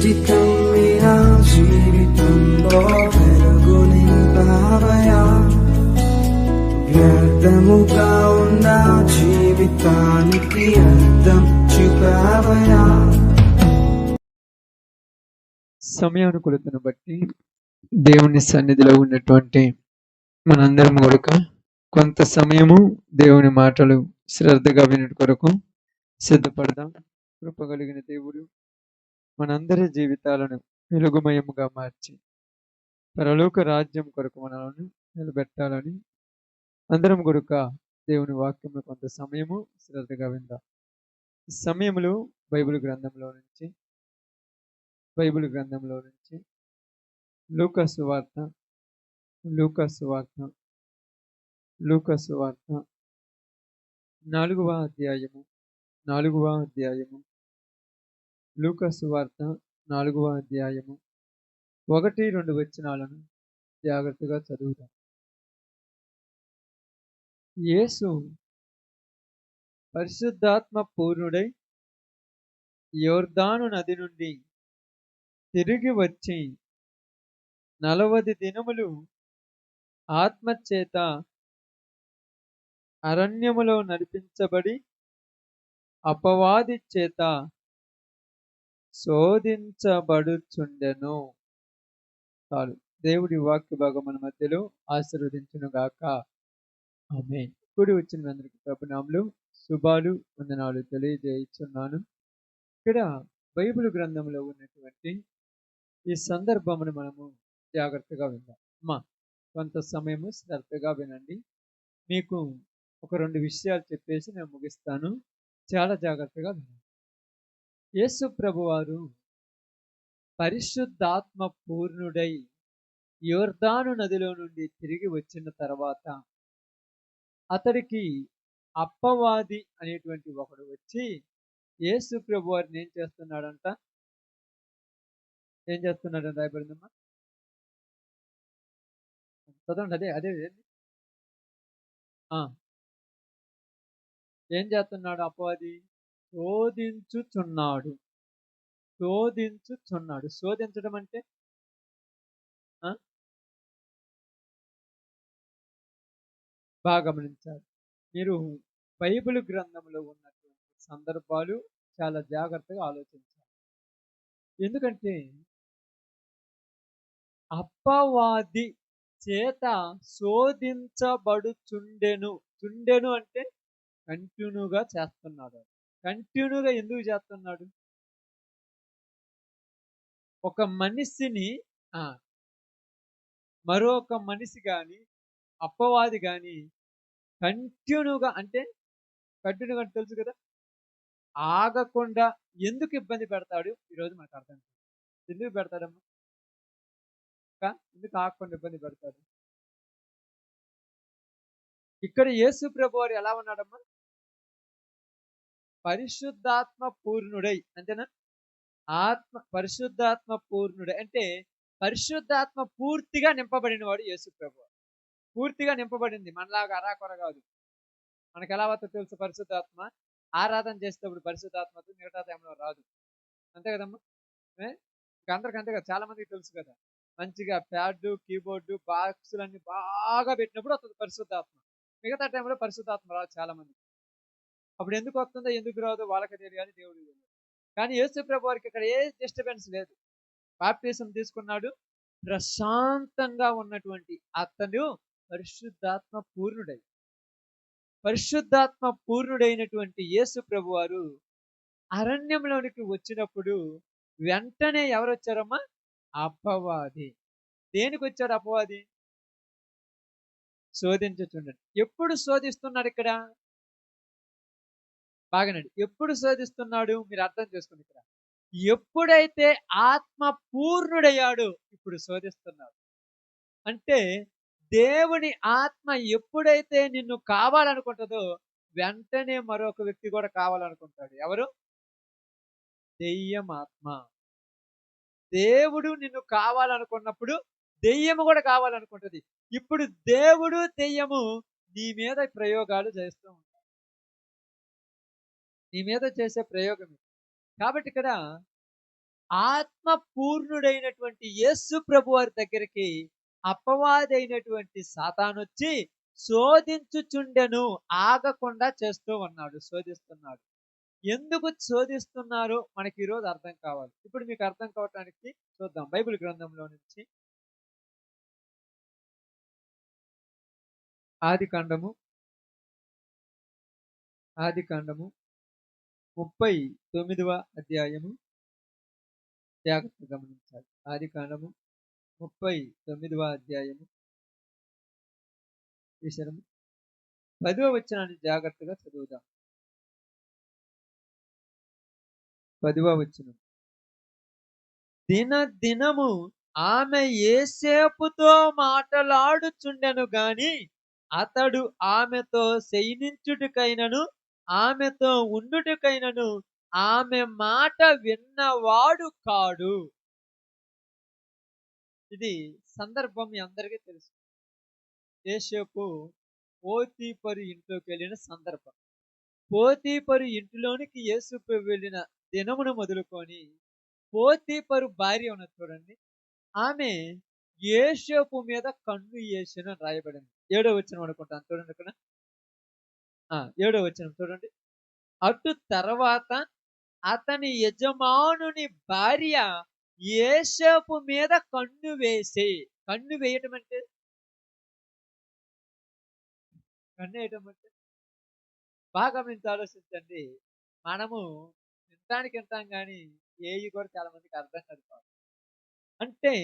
జీవితం మీరా జీవితంలో వెలుగు నింపావయా, వ్యర్థముగా ఉన్న జీవితానికి అర్థం చూపావయా. సమయానుకూలతను బట్టి దేవుని సన్నిధిలో ఉన్నటువంటి మనందరం కొరకు కొంత సమయము దేవుని మాటలు శ్రద్ధగా వినటి కొరకు సిద్ధపడదాం. కృపగలిగిన దేవుడు మనందరి జీవితాలను వెలుగుమయముగా మార్చి పరలోక రాజ్యం కొరకు మనల్ని నిలబెట్టాలని అందరం కొరకు దేవుని వాక్యము కొంత సమయము శ్రద్ధగా విందాం. ఈ సమయంలో బైబిల్ గ్రంథంలో నుంచి లూకా సువార్త 4వ అధ్యాయము లూకా సువార్త 4వ అధ్యాయము 1-2 వచనాలను జాగ్రత్తగా చదువుతాం. యేసు పరిశుద్ధాత్మ పూర్ణుడై యోర్దాను నది నుండి తిరిగి వచ్చి 40 దినములు ఆత్మచేత అరణ్యములో నడిపించబడి అపవాది చేత శోధించబడుచుండెను. చాలు. దేవుడి వాక్య భాగం మన మధ్యలో ఆశీర్వదించును గాక. ఆమేన్. కూడి వచ్చిన అందరికీ ప్రభునామములు శుభాలు వందనాలు తెలియజేస్తున్నాను. ఇక్కడ బైబిల్ గ్రంథంలో ఉన్నటువంటి ఈ సందర్భమును మనము జాగ్రత్తగా విందాం. కొంత సమయము శ్రద్ధగా వినండి. మీకు ఒక 2 విషయాలు చెప్పేసి నేను ముగిస్తాను. చాలా జాగ్రత్తగా వినండి. యేసు ప్రభువారు పరిశుద్ధాత్మ పూర్ణుడై యోర్దాను నదిలో నుండి తిరిగి వచ్చిన తర్వాత అతడికి అపవాది అనేటువంటి ఒకడు వచ్చి యేసు ప్రభువారిని ఏం చేస్తున్నాడంట రాయబడిందమ్మా, చదవండి. అదే ఏం చేస్తున్నాడు? అపవాది శోధించుచున్నాడు. శోధించడం అంటే బాగా గమనించాలి. మీరు బైబిల్ గ్రంథంలో ఉన్నటువంటి సందర్భాలు చాలా జాగ్రత్తగా ఆలోచించాలి. ఎందుకంటే అపవాది చేత శోధించబడుచుండెను అంటే కంటిన్యూగా చేస్తున్నాడు. కంటిన్యూగా ఎందుకు చేస్తున్నాడు? ఒక మనిషిని మరొక మనిషి కానీ అపవాది కానీ కంటిన్యూగా అంటే తెలుసు కదా, ఆగకుండా ఎందుకు ఇబ్బంది పెడతాడు? ఈరోజు మనకు అర్థం కాదు. ఎందుకు పెడతాడమ్మా? ఎందుకు ఆగకుండా ఇబ్బంది పెడతాడు? ఇక్కడ యేసు ప్రభువారు ఎలా ఉన్నాడమ్మా? పరిశుద్ధాత్మ పూర్ణుడై, అంతేనా? పరిశుద్ధాత్మ పూర్ణుడై అంటే పరిశుద్ధాత్మ పూర్తిగా నింపబడిన వాడు యేసు ప్రభువారు. పూర్తిగా నింపబడింది. మనలాగా అరాకొర కాదు. మనకు ఎలా వస్తుందో తెలుసు. పరిశుద్ధాత్మ ఆరాధన చేసేటప్పుడు పరిశుద్ధాత్మతో మిగతా టైంలో రాదు. అంతే కదమ్మా? అందరికి అంతే కదా, చాలా మందికి తెలుసు కదా. మంచిగా ప్యాడ్ కీబోర్డు బాక్సులన్నీ బాగా పెట్టినప్పుడు వస్తుంది పరిశుద్ధాత్మ. మిగతా టైంలో పరిశుద్ధాత్మ రాదు చాలా మంది. అప్పుడు ఎందుకు వస్తుందో ఎందుకు రాదు వాళ్ళకి తెలియాలి, దేవుడు తెలియదు. కానీ యేసు ప్రభు వారికి ఇక్కడ ఏ డిస్టర్బెన్స్ లేదు. బాప్టిజం తీసుకున్నాడు, ప్రశాంతంగా ఉన్నటువంటి అతను పరిశుద్ధాత్మ పూర్ణుడైనటువంటి యేసు ప్రభు వారు అరణ్యంలోనికి వచ్చినప్పుడు వెంటనే ఎవరు వచ్చారమ్మా? అపవాది. దేనికి వచ్చాడు అపవాది? శోధించుచుండండి. ఎప్పుడు శోధిస్తున్నాడు? ఇక్కడ బాగానండి. ఎప్పుడు శోధిస్తున్నాడు మీరు అర్థం చేసుకోండి. ఇక్కడ ఎప్పుడైతే ఆత్మ పూర్ణుడయ్యాడు ఇప్పుడు శోధిస్తున్నాడు. అంటే దేవుని ఆత్మ ఎప్పుడైతే నిన్ను కావాలనుకుంటుందో వెంటనే మరొక వ్యక్తి కూడా కావాలనుకుంటాడు. ఎవరు? దెయ్యం ఆత్మ. దేవుడు నిన్ను కావాలనుకున్నప్పుడు దెయ్యము కూడా కావాలనుకుంటుంది. ఇప్పుడు దేవుడు దెయ్యము నీ మీద ప్రయోగాలు చేస్తూ ఉంటారు. నీ మీద చేసే ప్రయోగం. కాబట్టి ఇక్కడ ఆత్మ పూర్ణుడైనటువంటి యేసు ప్రభు వారి దగ్గరికి అపవాదైనటువంటి సాతానొచ్చి శోధించుచుండెను, ఆగకుండా చేస్తూ ఉన్నాడు, శోధిస్తున్నాడు. ఎందుకు శోధిస్తున్నారో మనకి ఈరోజు అర్థం కావాలి. ఇప్పుడు మీకు అర్థం కావటానికి చూద్దాం బైబిల్ గ్రంథంలో నుంచి ఆది కాండము 39వ అధ్యాయము. జాగ్రత్తగా గమనించాలి. ఆది కాండము 39వ అధ్యాయము తీశారము. 10వ వచనాన్ని జాగ్రత్తగా చదువుదాం. 10వ వచనం. దినము ఆమె యేసేపుతో మాటలాడుచుండెను గాని అతడు ఆమెతో శయనించుటకైనను ఆమెతో ఉండుటకైనను ఆమె మాట విన్నవాడు కాడు. ఇది సందర్భం మీ అందరికీ తెలుసు. యేసేపు పోతీఫరు ఇంట్లోకి వెళ్ళిన సందర్భం. పోతీఫరు ఇంటిలోనికి యేసేపు వెళ్ళిన దినమును మొదలుకొని పోతీఫరు భార్య ఉన్నది చూడండి, ఆమె యేసేపు మీద కన్ను వేసిన రాయబడింది. 7వ వచనం అనుకుంటాను చూడండి ఇక్కడ. 7వ వచనం చూడండి. అటు తర్వాత అతని యజమానుని భార్య యేసేపు మీద కన్ను వేయటం అంటే కన్ను వేయటం అంటే బాగా గమనించి ఆలోచించండి. మనము వింటాం కానీ ఏవి కూడా చాలా మందికి అర్థం కాదు. అంటే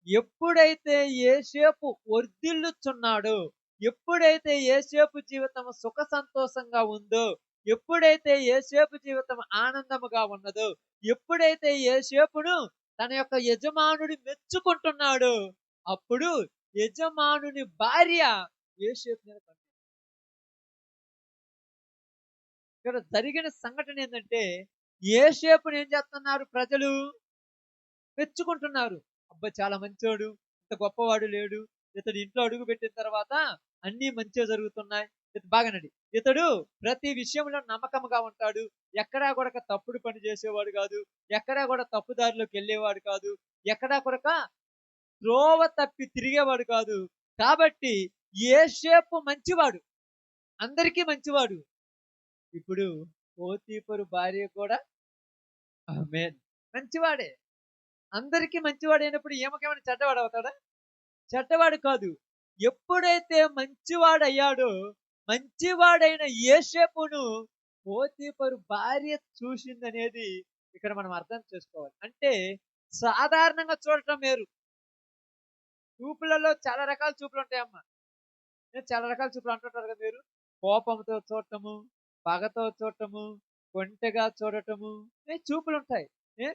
ఎప్పుడైతే యేసేపు వర్ధిల్లుచున్నాడో, ఎప్పుడైతే యేసేపు జీవితం సుఖ సంతోషంగా ఉందో, ఎప్పుడైతే యేసేపు జీవితం ఆనందముగా ఉన్నదో, ఎప్పుడైతే యేసేపును తన యొక్క యజమానుడు మెచ్చుకుంటున్నాడో, అప్పుడు యజమానుని భార్య యేసేపు మీద కన్ను. ఇక్కడ జరిగిన సంఘటన ఏంటంటే, యేసేపుని ఏం చేస్తున్నారు ప్రజలు? మెచ్చుకుంటున్నారు. అబ్బా చాలా మంచోడు, ఇంత గొప్పవాడు లేడు, ఇతడు ఇంట్లో అడుగు పెట్టిన తర్వాత అన్నీ మంచిగా జరుగుతున్నాయి, బాగానండి, ఇతడు ప్రతి విషయంలో నమ్మకంగా ఉంటాడు, ఎక్కడా కూడా తప్పుడు పని చేసేవాడు కాదు, ఎక్కడా కూడా తప్పుదారిలోకి వెళ్ళేవాడు కాదు, ఎక్కడా కూడా త్రోవ తప్పి తిరిగేవాడు కాదు. కాబట్టి యేసేపు మంచివాడు, అందరికీ మంచివాడు. ఇప్పుడు పోతీఫరు భార్య కూడా ఆమేన్ మంచివాడే, అందరికీ మంచివాడు అయినప్పుడు ఏమకేమైనా చెడ్డవాడు అవుతాడా? చెడ్డవాడు కాదు. ఎప్పుడైతే మంచివాడయ్యాడో, మంచివాడైన యేసేపును పోతీఫరు భార్య చూసిందనేది ఇక్కడ మనం అర్థం చేసుకోవాలి. అంటే సాధారణంగా చూడటం వేరు. చూపులలో చాలా రకాల చూపులు ఉంటాయమ్మా. చాలా రకాల చూపులు అంటుంటారు కదా మీరు. కోపంతో చూడటము, పగతో చూడటము, కొంటెగా చూడటము, చూపులు ఉంటాయి.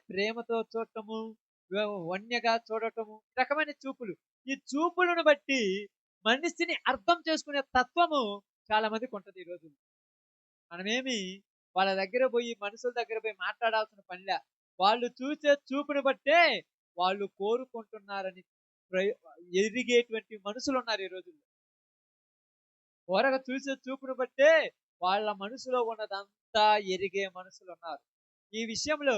ప్రేమతో చూడటము, వన్యగా చూడటము, రకమైన చూపులు. ఈ చూపులను బట్టి మనిషిని అర్థం చేసుకునే తత్వము చాలా మందికి ఉంటుంది ఈ రోజు. మనమేమి వాళ్ళ దగ్గర పోయి, మనుషుల దగ్గర పోయి మాట్లాడాల్సిన పనిలే. వాళ్ళు చూసే చూపుని బట్టే వాళ్ళు కోరుకుంటున్నారని ఎదిగేటువంటి మనుషులు ఉన్నారు ఈ రోజుల్లో. ఓరగా చూసే చూపును బట్టే వాళ్ళ మనసులో ఉన్నదంతా ఎరిగే మనుషులు ఉన్నారు. ఈ విషయంలో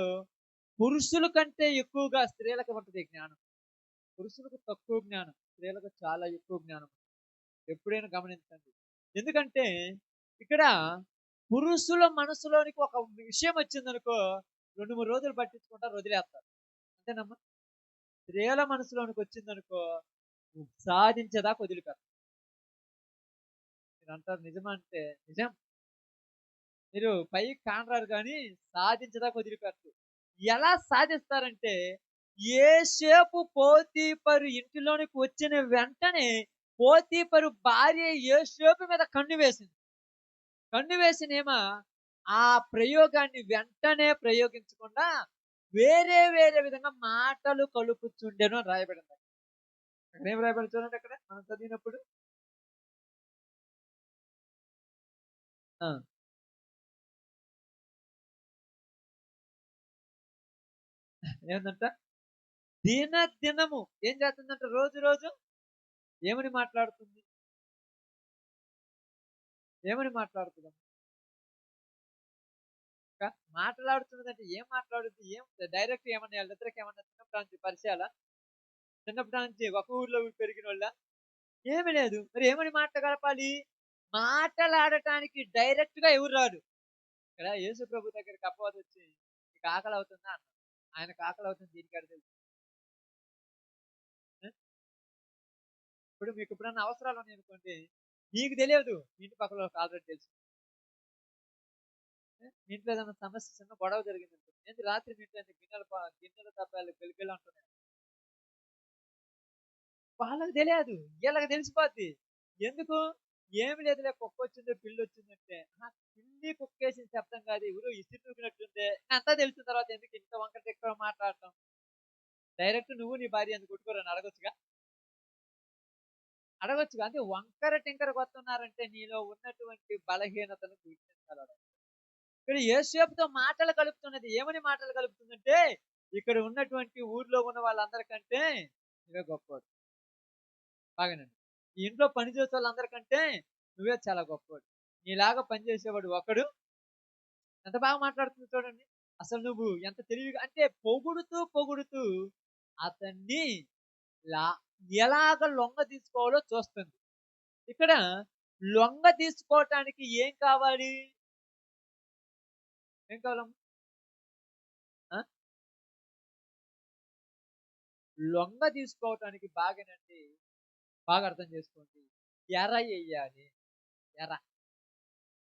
పురుషుల కంటే ఎక్కువగా స్త్రీలకు ఉంటుంది జ్ఞానం. పురుషులకు తక్కువ జ్ఞానం, స్త్రీలకు చాలా ఎక్కువ జ్ఞానం. ఎప్పుడైనా గమనించండి. ఎందుకంటే ఇక్కడ పురుషుల మనసులోనికి ఒక విషయం వచ్చిందనుకో, 2-3 రోజులు పట్టించుకుంటారు, వదిలేస్తారు. అంతేనమ్మా. స్త్రీల మనసులోనికి వచ్చిందనుకో, సాధించేదాకా వదిలిపెడతారు. మీరు అంటారు నిజమా అంటే నిజం. మీరు పైకి కానరారు కానీ సాధించేదాకా వదిలిపెడతారు. ఎలా సాధిస్తారంటే, యేసేపు పోతీఫరు ఇంటిలోనికి వచ్చిన వెంటనే పోతీఫరు భార్య యేసేపు మీద కన్ను వేసింది. కన్ను వేసినేమో ఆ ప్రయోగాన్ని వెంటనే ప్రయోగించకుండా వేరే విధంగా మాటలు కలుపుచుండెను అని రాయబడింది. అక్కడ ఏం రాయబడి చూడండి. అక్కడ మనం చదివినప్పుడు ఏంటంట, దినము ఏం చేస్తుందంట, రోజు ఏమని మాట్లాడుతుంది? మాట్లాడుతున్నదంటే ఏం మాట్లాడుద్ది? ఏం డైరెక్ట్ ఏమన్నా వీళ్ళిద్దరికి ఏమన్నా చిన్నప్పటి నుంచి పరిచయాలా? చిన్నప్పటి నుంచి ఒక ఊర్లో పెరిగినోళ్ళా? ఏమీ లేదు. మరి ఏమని మాట గలపాలి? మాటలాడటానికి డైరెక్ట్‌గా ఎవరు రారు. ఇక్కడ యేసు ప్రభు దగ్గరికి అపవాదొచ్చి "నీకు ఆకలవుతుందా?" అన్నాడు. ఆయనకు ఆకలవుతుంది దీనికెడ తెలుసు? ఆ! ఇప్పుడు మీకు ఎప్పుడన్నా అవసరాలున్నాయనుకోండి, నీకు తెలియదు. మీ ఇంటి పక్కలోళ్ళకి ఆల్రెడీ తెలుసు. మీ ఇంట్లో ఏదైనా సమస్య చిన్న గొడవ జరిగిందనుకోండి, ఏంది రాత్రి మీ ఇంట్లో గిన్నెలు తప్పాలు గెలికెళ్ళి అంటున్నాయి. వాళ్ళకి తెలియదు. ఈళ్ళకి తెలిసిపోద్ది. ఎందుకు? ఏమి లేదులే కుక్కొచ్చింది, పిల్లొచ్చిందంటే, అహా! పిల్లి, కుక్కేసిన శబ్దం కాదు. ఎవరో ఇసిరి దూకినట్టుందే. అంతా తెలిసిన తర్వాత ఎందుకు ఇంత వంకర తిక్కగా మాట్లాడటం? డైరెక్ట్ నువ్వు నీ భార్య ఎందుకు కొట్టుకోరని అడగొచ్చుగా? అడగొచ్చుగా. అంటే వంకర టింకర కొడుతున్నారంటే నీలో ఉన్నటువంటి బలహీనతను గుర్తించాలి. ఇక్కడ యేసేపుతో మాటలు కలుపుతున్నది. ఏమని మాటలు కలుపుతుందంటే, ఇక్కడ ఉన్నటువంటి ఊర్లో ఉన్న వాళ్ళందరికంటే నువ్వే గొప్పోడు. బాగానండి. ఈ ఇంట్లో పని చేసేవాళ్ళందరికంటే నువ్వే చాలా గొప్పోడు. నీలాగా పనిచేసేవాడు ఒకడు. ఎంత బాగా మాట్లాడుతుంది చూడండి. అసలు నువ్వు ఎంత తెలివిగా అంటే పొగుడుతూ, పొగుడుతూ అతన్ని లా ఎలాగ లొంగ తీసుకోవాలో చూస్తుంది. ఇక్కడ లొంగ తీసుకోవటానికి ఏం కావాలి? ఏం కావాలమ్మ? ఆ! లొంగ తీసుకోవటానికి బాగానండి. బాగా అర్థం చేసుకోండి. ఎర ఎయ్యాలి. ఎర.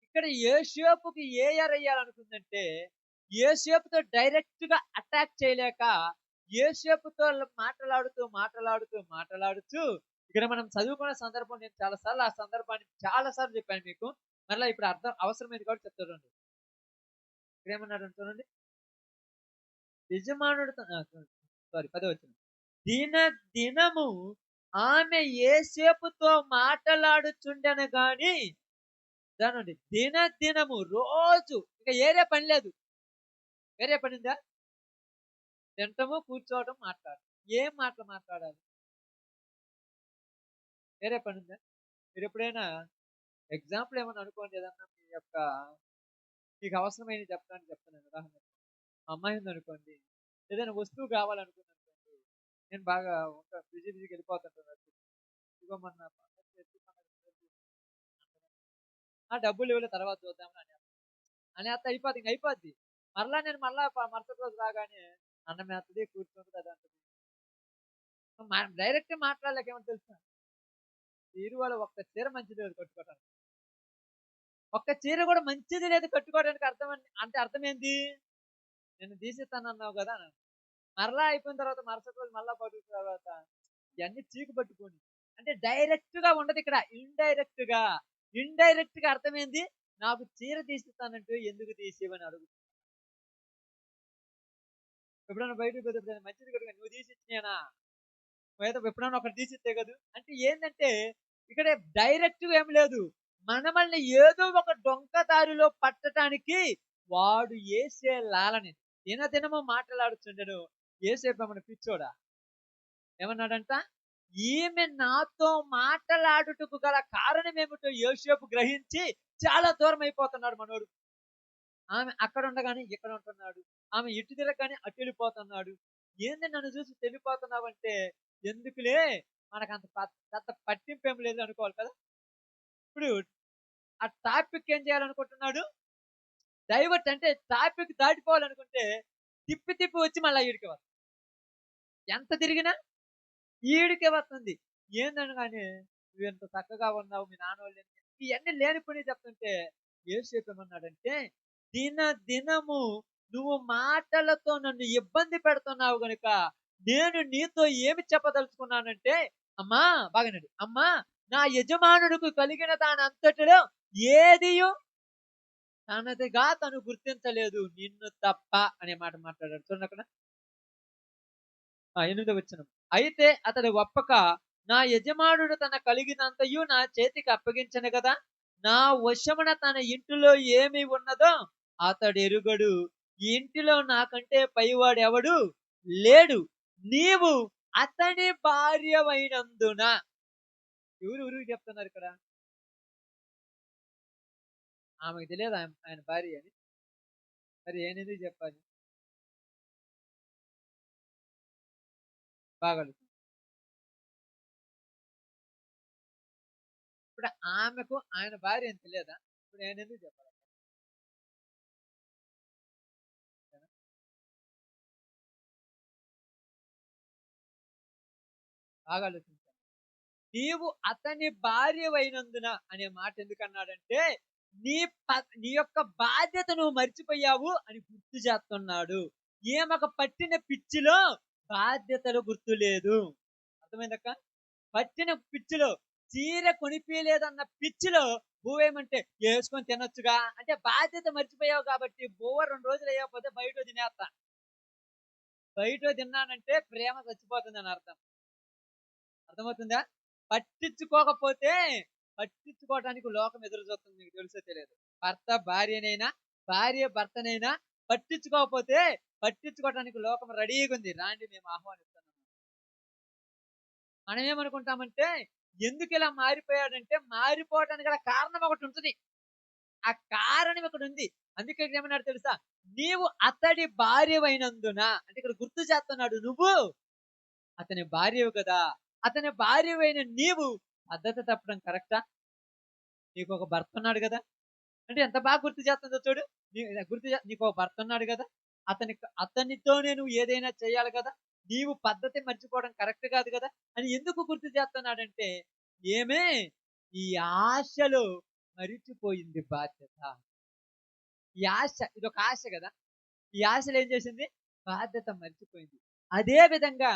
ఇక్కడ యేసేపుకి ఏ ఎరెయ్యాలనుకుందంటే, యేసేపుతో డైరెక్ట్‌గా అటాక్ చేయలేక, యేసేపుతో మాటలాడుతూ, మాటలాడుతూ, మాటలాడుతూ ఇక్కడ మనం చదువుకున్న సందర్భం నేను చాలా సార్లు ఆ సందర్భాన్ని చాలా సార్లు చెప్పాను మీకు. మరలా ఇప్పుడు అర్థం అవసరమైంది కాబట్టి చెప్తా చూడండి. ఇక్కడేమన్నాడో చూడండి. యజమానుడితో సారీ 10వ వచనం. దిన దినము ఆమె యేసేపుతో మాటలాడుచుండెను గాని దానండి. దినము రోజు ఇక ఏరే పని లేదు. వేరే పనుందా? తింటము, కూర్చోవడం, మాట్లాడడం. ఏం మాటలు మాట్లాడాలి? వేరే పనుందా? మీరెప్పుడైనా ఎగ్జాంపుల్ ఏమన్నా అనుకోండి ఏదన్నా మీ యొక్క మీకు అవసరమైనవి చెప్పడానికి చెప్తున్నాను ఉదాహరణకి. మా అమ్మాయి ఉందనుకోండి, ఏదైనా వస్తువు కావాలనుకుందనుకోండి, నేను బాగా బిజీగా వెళ్ళిపోతుంటాను. ఇదిగో మొన్న పండగ చేసి ఆ! డబ్బులు ఇవ్వలే తర్వాత చూద్దాంలే అనేత్తే అయిపోద్ది. ఇంక అయిపోద్ది. మరలా నేను మరుసటి రోజు రాగానే అన్నం ఏత్తది, కూర్చుంటది అదంటది. డైరెక్ట్‌గా మాట్లాడలేక ఏమని తెలుసా? బీరువాలో ఒక్క చీర మంచిది లేదు కట్టుకోవటానికి. ఒక్క చీర కూడా మంచిది లేదు కట్టుకోవడానికి అంటే అర్థమేంది? నిన్ను తీసిస్తానన్నావు గదా! అని. మరలా అయిపోయిన తర్వాత మరుసటి రోజు మళ్ళా పట్టుకున్న తర్వాత ఇయన్నీ చీకు పట్టుకొని అంటే డైరెక్ట్‌గా ఉండదిక్కడ. ఇండైరెక్ట్‌గా. ఇండైరెక్ట్‌గా అర్థమేంది? నాకు చీర తీసిస్తానంటే ఎందుకు తీసివ్వని అడుగుతుంది. ఎప్పుడైనా బయటకి పోతే ఎప్పుడైనా మంచిది కట్టుకొని నువ్వు తీసిచ్చినయేనా? నువ్వేదో ఎప్పుడైనా ఒకటి తీసిస్తే కదూ! అంటే ఏందంటే ఇక్కడ డైరెక్ట్‌గా ఏమి లేదు. మనమల్ని ఏదో ఒక డొంక దారిలో పట్టటానికి వాడు యేసే లాలని దినదినము మాటలాడుచుండెను. యేసేపేమన్నా పిచ్చోడా? ఏమన్నాడంట? ఈమె నాతో మాటలాడుటకు గల కారణమేమిటో యోసేపు గ్రహించి చాలా దూరం అయిపోతున్నాడు మనోడు. ఆమె అక్కడుండగానే ఇక్కడ ఉంటున్నాడు. ఆమె ఇటు తిరగగానే అటు వెళ్ళిపోతున్నాడు. ఏంది నన్ను చూసి తెలిపోతున్నావంటే, ఎందుకులే మనకంత పెద్ద పట్టింపేం లేదు అనుకోవాలి కదా! ఇప్పుడు ఆ టాపిక్ ఏం చేయాలనుకుంటున్నాడు? డైవర్ట్ అంటే టాపిక్ దాటిపోవాలనుకుంటే తిప్పి తిప్పి వచ్చి మళ్ళా ఈడికే వస్తుంది. ఎంత తిరిగినా ఈడికే వస్తుంది. ఏందనగానే నువ్వెంత చక్కగా ఉన్నావు మీ నాన్నోళ్ళు ఇయన్నీ లేనిపోనియి చెప్తుంటే యేసేపు ఏమన్నాడంటే దినము నువ్వు మాటలతో నన్ను ఇబ్బంది పెడుతున్నావు గనుక నేను నీతో ఏమి చెప్పదలుచుకున్నానంటే అమ్మా బాగానండి అమ్మా నా యజమానుడికి కలిగిన దానంతటిలో ఏదియు తనదిగా తను గుర్తించలేదు నిన్ను తప్ప అనే మాట మాట్లాడాడు చూడండి అక్కడ 8వ వచనం. అయితే అతడు ఒప్పక నా యజమానుడు తన కలిగినంతయు నా చేతికి అప్పగించను గదా! నా వశమున తన ఇంటిలో ఏమి ఉన్నదో అతడెరుగడు. ఈ ఇంటిలో నాకంటే పైవాడెవడు లేడు. నీవు అతని భార్యవైనందున ఎవరికి చెప్తున్నారు ఇక్కడ? ఆమెకు తెలియదా ఆయన భార్య అని? మరి ఏనెందుకు చెప్పాలి? బాగా ఆలోచించండి. ఇప్పుడు ఆమెకు ఆయన భార్య అని తెలియదా? ఇప్పుడు నేనెందుకు చెప్పాలి? బాగా ఆలోచించండి. నీవు అతని భార్యవైనందున అనే మాట ఎందుకన్నాడంటే, నీ నీ యొక్క బాధ్యత నువ్వు మర్చిపోయావు అని గుర్తు చేస్తున్నాడు. ఈమెకు పట్టిన పిచ్చిలో బాధ్యతలు గుర్తులేదు. అర్థమైందక్క? పట్టిన పిచ్చిలో చీర కొనిపియలేదన్న పిచ్చిలో బువ్వేమంటే ఏసుకొని తినొచ్చుగా అంటే బాధ్యత మర్చిపోయావు కాబట్టి బువ్వ 2 రోజులు అయ్యకపోతే బయటో తినేస్తా. బయటో తిన్నానంటే ప్రేమ చచ్చిపోతుందని అర్థం. అర్థమవుతుందా? పట్టించుకోకపోతే పట్టించుకోవటానికి లోకం ఎదురు చూస్తుంది. మీకు తెలుసో తెలియదు. భర్త భార్యనైనా, భార్య భర్తనైనా పట్టించుకోకపోతే పట్టించుకోవటానికి లోకం రెడీగా ఉంది. రాండి మేము ఆహ్వానిస్తున్నాం. మనం ఏమనుకుంటామంటే ఎందుకు ఇలా మారిపోయాడంటే మారిపోవటానికి గల కారణం ఒకటి ఉంటుంది. ఆ కారణం ఇక్కడ ఉంది. అందుకే ఇక్కడ ఏమన్నాడు తెలుసా? నీవు అతడి భార్యవైనందున అంటే ఇక్కడ గుర్తు చేస్తున్నాడు. నువ్వు అతని భార్యవు కదా. అతని భార్యవైన నీవు పద్ధతి తప్పడం కరెక్టా? నీకు ఒక భర్త ఉన్నాడు కదా. అంటే ఎంత బాగా గుర్తు చేస్తుందో చూడు. నీకు ఒక భర్త ఉన్నాడు కదా. అతనితోనే నువ్వు ఏదైనా చేయాలి కదా. నీవు పద్ధతి మర్చిపోవడం కరెక్ట్ కాదు కదా అని ఎందుకు గుర్తు చేస్తున్నాడంటే ఏమే ఈ ఆశలో మరిచిపోయింది బాధ్యత. ఈ ఆశ ఇదొక ఆశ కదా. ఈ ఆశలు ఏం చేసింది? బాధ్యత మర్చిపోయింది. అదే విధంగా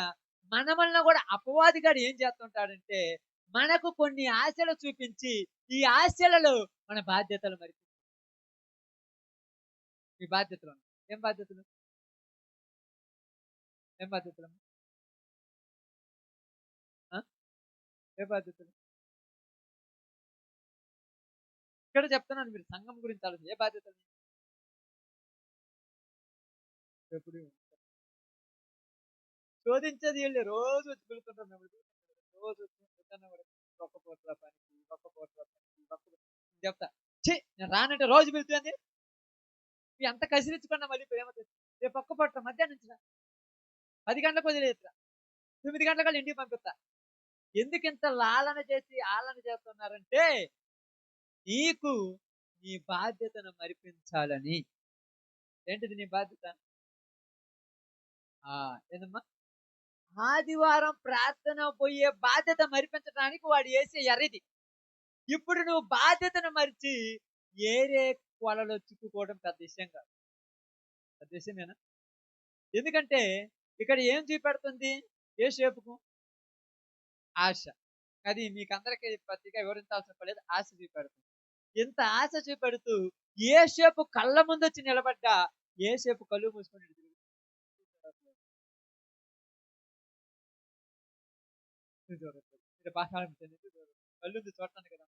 మనమల్ని కూడా అపవాదిగాడు ఏం చేస్తుంటాడంటే మనకు కొన్ని ఆశలు చూపించి ఈ ఆశలలో మన బాధ్యతలు మరిచి ఈ బాధ్యతలు ఏం బాధ్యతలు? ఏం బాధ్యతలు? ఏ బాధ్యతలు? ఇక్కడ చెప్తున్నాను, మీరు సంఘం గురించి ఆలోచన. ఏ బాధ్యతలు? ఎప్పుడు శోధించేది వీళ్ళు రోజు వచ్చి పిలుతుంటారు. మేము రోజు ఒక్క పోట్ల పనికి ఒక్క పోట్ల పనికి చెప్తా. నేను రానంటే రోజు పిలుతుంది. ఎంత కసిరించుకున్నా మళ్ళీ ప్రేమ రేపు ఒక్క పొట్ల మధ్యాహ్నం నుంచి 10 గంటలకు వదిలేస్తా, 9 గంటల ఇంటికి పంపిస్తా. ఎందుకు ఇంత లాలన చేసి ఆలన చేస్తున్నారంటే నీకు నీ బాధ్యతను మరిపించాలని. ఏంటిది నీ బాధ్యత? ఏందమ్మా? ఆదివారం ప్రార్థన పోయే బాధ్యత మరిపించడానికి వాడు వేసే ఎర్రిది. ఇప్పుడు నువ్వు బాధ్యతను మరిచి ఏరే కొలలో చిక్కుకోవడం పెద్ద విషయం కాదు. పెద్ద విషయమేనా? ఎందుకంటే ఇక్కడ ఏం చూపెడుతుంది? యేసేపుకు ఆశ. అది మీకు అందరికీ ప్రతిగా వివరించాల్సిన పలేదు. ఆశ చూపెడుతుంది. ఇంత ఆశ చూపెడుతూ యేసేపు కళ్ళ ముందు వచ్చి నిలబడ్డా యేసేపు కళ్ళు మూసుకొని కళ్ళుంది చూడటానికి కదా.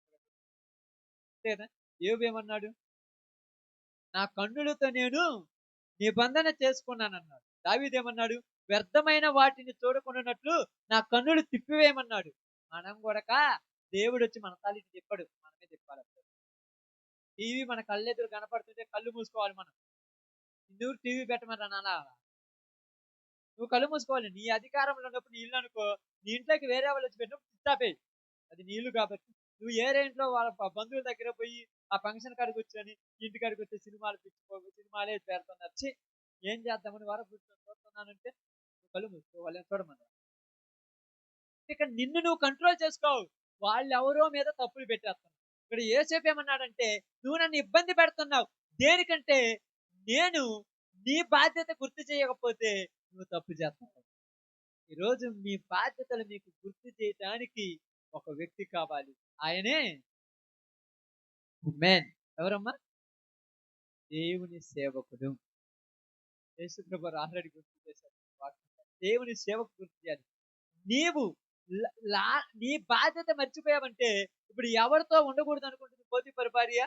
అంతే కదా. యోబు ఏమన్నాడు? నా కన్నులతో నేను నిబంధన చేసుకున్నానన్నాడు. దావీదు ఏమన్నాడు? వ్యర్థమైన వాటిని చూడకున్నట్లు నా కన్నులు తిప్పివేయమన్నాడు. మనం కూడా దేవుడు వచ్చి మన తల్లిని తిప్పడు, మనమే తిప్పాలి. టీవీ మన కళ్ళెదురు కనపడుతుంటే కళ్ళు మూసుకోవాలి. మనం నువ్వు టీవీ పెట్టమని నాన్న నువ్వు కళ్ళు మూసుకోవాలి. నీ అధికారంలో ఉన్నప్పుడు నీ ఇల్లు అనుకో, నీ ఇంట్లోకి వేరే వాళ్ళు వచ్చి పెట్టినప్పుడు తిట్టాపేయి. అది నీళ్ళు కాబట్టి. నువ్వు ఏరే ఇంట్లో వాళ్ళ బంధువుల దగ్గర పోయి ఆ ఫంక్షన్ కాడికి వచ్చి ఇంటి కాడికి వచ్చి సినిమాలు సినిమాలే పెడుతున్నారు. ఏం చేద్దామని వారు చూస్తున్నానంటే నువ్వు కళ్ళు మూసుకో, వాళ్ళని చూడమన్నారు. ఇక నిన్ను నువ్వు కంట్రోల్ చేసుకోవు, వాళ్ళు ఎవరో మీద తప్పులు పెట్టేస్తున్నావు. ఇక్కడ యేసేపు ఏమన్నాడంటే నువ్వు నన్ను ఇబ్బంది పెడుతున్నావు. దేనికంటే నేను నీ బాధ్యత గుర్తు చేయకపోతే నువ్వు తప్పు చేస్తున్నావు. ఈరోజు మీ బాధ్యతలు మీకు గుర్తు చేయడానికి ఒక వ్యక్తి కావాలి. ఆయనే మెన్. ఎవరమ్మా? దేవుని సేవకుడు. యేసుప్రభు ఆల్రెడీ గుర్తు చేశారు. దేవుని సేవకు గుర్తు చేయాలి. నీవు నీ బాధ్యత మర్చిపోయావంటే ఇప్పుడు ఎవరితో ఉండకూడదు అనుకుంటుంది పోతీఫరు భార్య?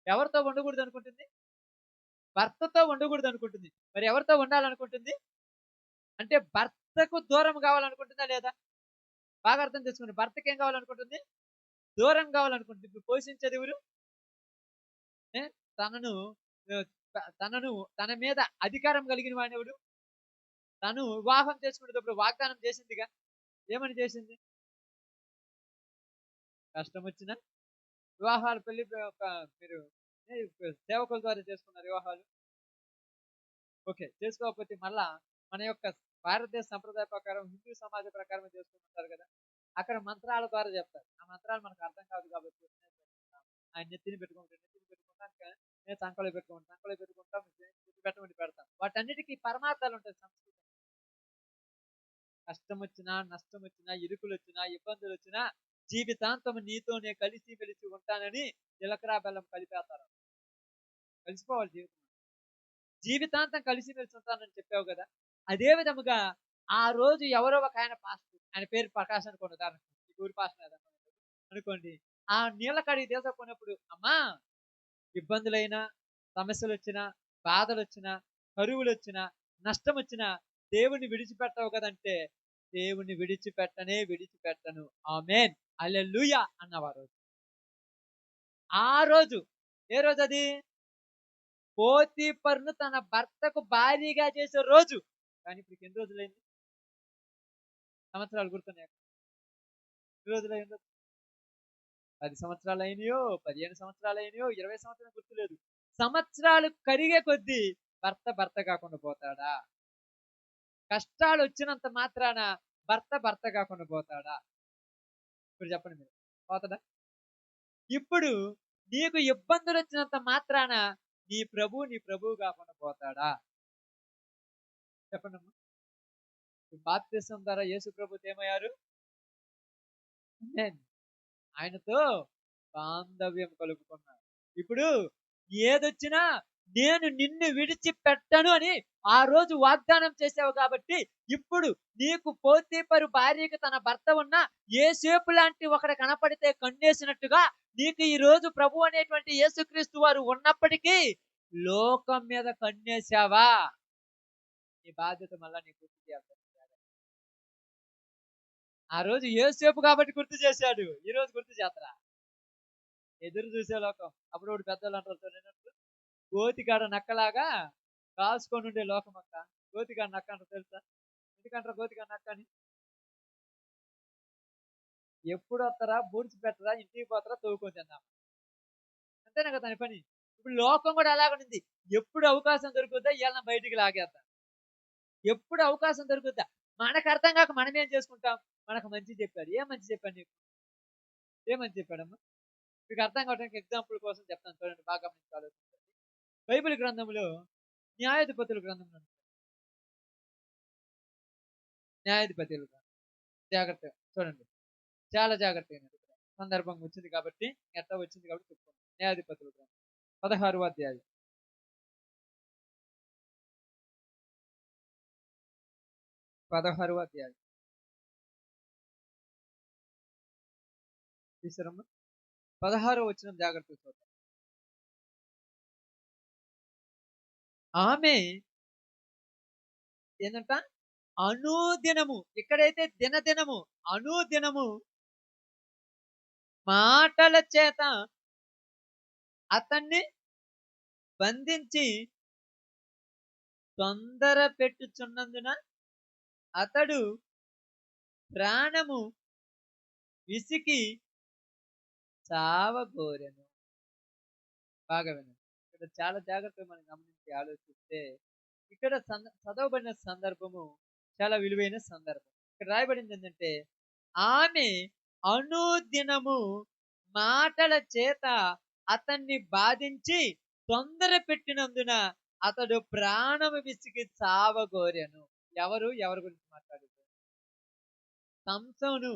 ఎవరితో ఉండకూడదు అనుకుంటుంది? భర్తతో ఉండకూడదు అనుకుంటుంది. మరి ఎవరితో ఉండాలనుకుంటుంది? అంటే భర్తకు దూరం కావాలనుకుంటుందా లేదా? బాగా అర్థం చేసుకోండి. భర్తకి ఏం కావాలనుకుంటుంది? దూరం కావాలనుకుంటుంది. ఇప్పుడు పోషించేది ఎవరు? తనను తనను తన మీద అధికారం కలిగిన వాడెవడు? తను వివాహం చేసుకునేటప్పుడు వాగ్దానం చేసిందిగా. ఏమని చేసింది? కష్టం వచ్చినా వివాహాలు పెళ్లి మీరు సేవకుల ద్వారా చేసుకున్నారు వివాహాలు. ఓకే, చేసుకోకపోతే మళ్ళా మన యొక్క భారతదేశ సంప్రదాయ ప్రకారం హిందూ సమాజ ప్రకారం చేసుకుంటారు కదా. అక్కడ మంత్రాల ద్వారా చెప్తారు. ఆ మంత్రాలు మనకు అర్థం కాదు కాబట్టి ఆయన నెత్తిని పెట్టుకుంటాం, నేను సంకలో పెట్టుకుంటాం, పెట్టమని పెడతాం. వాటన్నిటికీ పరమార్థాలు ఉంటాయి. సంస్కృతి కష్టం వచ్చినా, నష్టం వచ్చినా, ఇరుకులు వచ్చినా, ఇబ్బందులు వచ్చినా జీవితాంతం నీతోనే కలిసి మెలిసి ఉంటానని జీలకర్ర బెల్లం కలిపేస్తారు. కలిసిపోవాలి జీవితాంతం కలిసి మెలిసి ఉంటానని చెప్పావు కదా. అదే విధముగా ఆ రోజు ఎవరో ఒక ఆయన పాస్టర్, ఆయన పేరు ప్రకాశ్ అనుకోండి, ఉదాహరణ ఈ ఊరి పాస్టర్ అనుకోండి. ఆ నీళ్ళ కడిగి తీసుకున్నప్పుడు అమ్మా ఇబ్బందులైనా, సమస్యలు వచ్చినా, బాధలు వచ్చినా, కరువులు వచ్చినా, నష్టం వచ్చినా దేవుణ్ణి విడిచిపెట్టవు కదంటే, దేవుణ్ణి విడిచిపెట్టను ఆమేన్ హల్లెలూయా అన్నవారు. ఆ రోజు ఏ రోజు అది? పోతీఫరును తన భర్తకు భారీగా చేసే రోజు. కానీ ఇప్పుడు ఎన్ని రోజులైంది? సంవత్సరాలు గుర్తున్నాయి? ఎన్ని రోజులైందో? 10 సంవత్సరాలు అయినాయో, 15 సంవత్సరాలు అయినాయో, 20 సంవత్సరాలు గుర్తులేదు. సంవత్సరాలు కరిగే కొద్దీ భర్త కాకుండా పోతాడా? కష్టాలు వచ్చినంత మాత్రాన భర్త కాకుండా పోతాడా? ఇప్పుడు చెప్పండి మీరు, పోతాడా? ఇప్పుడు నీకు ఇబ్బందులు వచ్చినంత మాత్రాన నీ ప్రభువు కాకుండా పోతాడా? చెప్పండి. బాప్తిసం ద్వారా యేసు ప్రభు ఏమయ్యారు? ఆయనతో బాంధవ్యం కలుపుకున్నారు. ఇప్పుడు ఏదొచ్చినా నేను నిన్ను విడిచిపెట్టను అని ఆ రోజు వాగ్దానం చేసావు కాబట్టి, ఇప్పుడు నీకు పోతీఫరు భార్యకి తన భర్త ఉన్నా యేసేపు లాంటి ఒకడు కనపడితే కన్నేసినట్టుగా నీకు ఈ రోజు ప్రభు అనేటువంటి యేసుక్రీస్తు వారు ఉన్నప్పటికీ లోకం మీద కన్నేసావా? నీ బాధ్యత మళ్ళా నీ గుర్తు చేయాలి. ఆ రోజు యేసేపు కాబట్టి గుర్తు చేశాడు, ఈ రోజు గుర్తు చేస్తారా? ఎదురు చూసే లోకం. అప్పుడు ఒకటి పెద్దలు అంటారు, గోతికాడ నక్కలాగా కాసుకొని ఉండే లోకం అక్క. గోతికాడ నక్క అంటారు తెలుసా? ఎందుకంటారు గోతికాడ నక్క అని? ఎప్పుడు వస్తారా, బూడ్చి పెట్టరా, ఇంటికి పోతారా, తవ్వుకొని తిందాం, అంతేనా కదా దాని పని. ఇప్పుడు లోకం కూడా అలాగనుంది. ఎప్పుడు అవకాశం దొరుకుతుందా ఇవాళ బయటికి లాగేద్దాం. ఎప్పుడు అవకాశం దొరుకుతుందా మనకు అర్థం కాక మనం ఏం చేసుకుంటాం? మనకు మంచి చెప్పాడు. ఏ మంచి చెప్పాడు నీకు? ఏ మంచి చెప్పాడమ్మా? మీకు అర్థం కావడానికి ఎగ్జాంపుల్ కోసం చెప్తాను, చూడండి, బాగా గమనించి ఆలోచించండి. బైబిల్ గ్రంథంలో న్యాయాధిపతుల గ్రంథంలో న్యాయాధిపతులు జాగ్రత్తగా చూడండి, చాలా జాగ్రత్తగా. సందర్భం వచ్చింది కాబట్టి, ఎట్లా వచ్చింది కాబట్టి చెప్పుకోండి. న్యాయాధిపతులు గ్రంథం 16వ అధ్యాయం. 16వ అధ్యాయం తీసారమ్మా? 16వ వచనం జాగ్రత్త చూడండి. ఆమె ఏంటంట? అనుదినము, ఇక్కడైతే దినదినము, అనుదినము మాటల చేత అతన్ని బంధించి తొందర పెట్టుచున్నందున అతడు ప్రాణము విసికి చావగోరెను. బాగా వినండి, ఇక్కడ చాలా జాగ్రత్తగా మనం గమనించి ఆలోచిస్తే ఇక్కడ చదవబడిన సందర్భము చాలా విలువైన సందర్భం. ఇక్కడ రాయబడింది ఏంటంటే, ఆమె అనుదినము మాటల చేత అతన్ని బాధించి తొందర పెట్టినందున అతడు ప్రాణము విసిగి చావగోరెను. ఎవరి గురించి మాట్లాడుతారు? సంసోను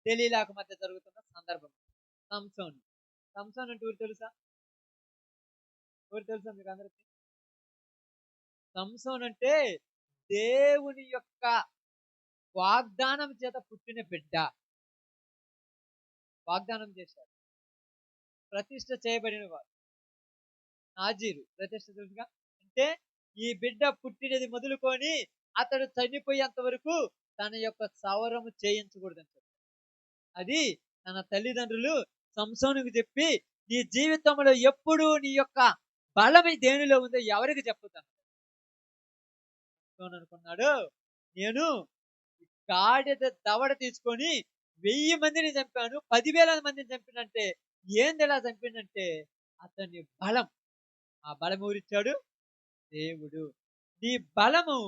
దెలీలాకు మధ్య జరుగుతున్న సందర్భం. సంసోను అంటే ఊరు తెలుసా? మీకు అందరికి? సంసోన్ అంటే దేవుని యొక్క వాగ్దానం చేత పుట్టిన బిడ్డ. వాగ్దానం చేశారు, ప్రతిష్ఠ చేయబడిన వారు. నాజీరు ప్రతిష్ఠ తెలుసుగా. అంటే ఈ బిడ్డ పుట్టినది మొదలుకొని అతడు చనిపోయేంత వరకు తన యొక్క సవరము చేయించకూడదని చెప్పారు. అది తన తల్లిదండ్రులు సంసోనుకు చెప్పి, నీ జీవితంలో ఎప్పుడూ నీ యొక్క బలం దేనిలో ఉందో ఎవరికి చెప్పుతాను అనుకున్నాడు. నేను గాడిద దవడ తీసుకొని 1000 మందిని చంపాను, 10,000 మందిని చంపినంటే ఏంది ఎలా చంపిండంటే అతని బలం. ఆ బలం ఎవరిచ్చాడు? దేవుడు. నీ బలము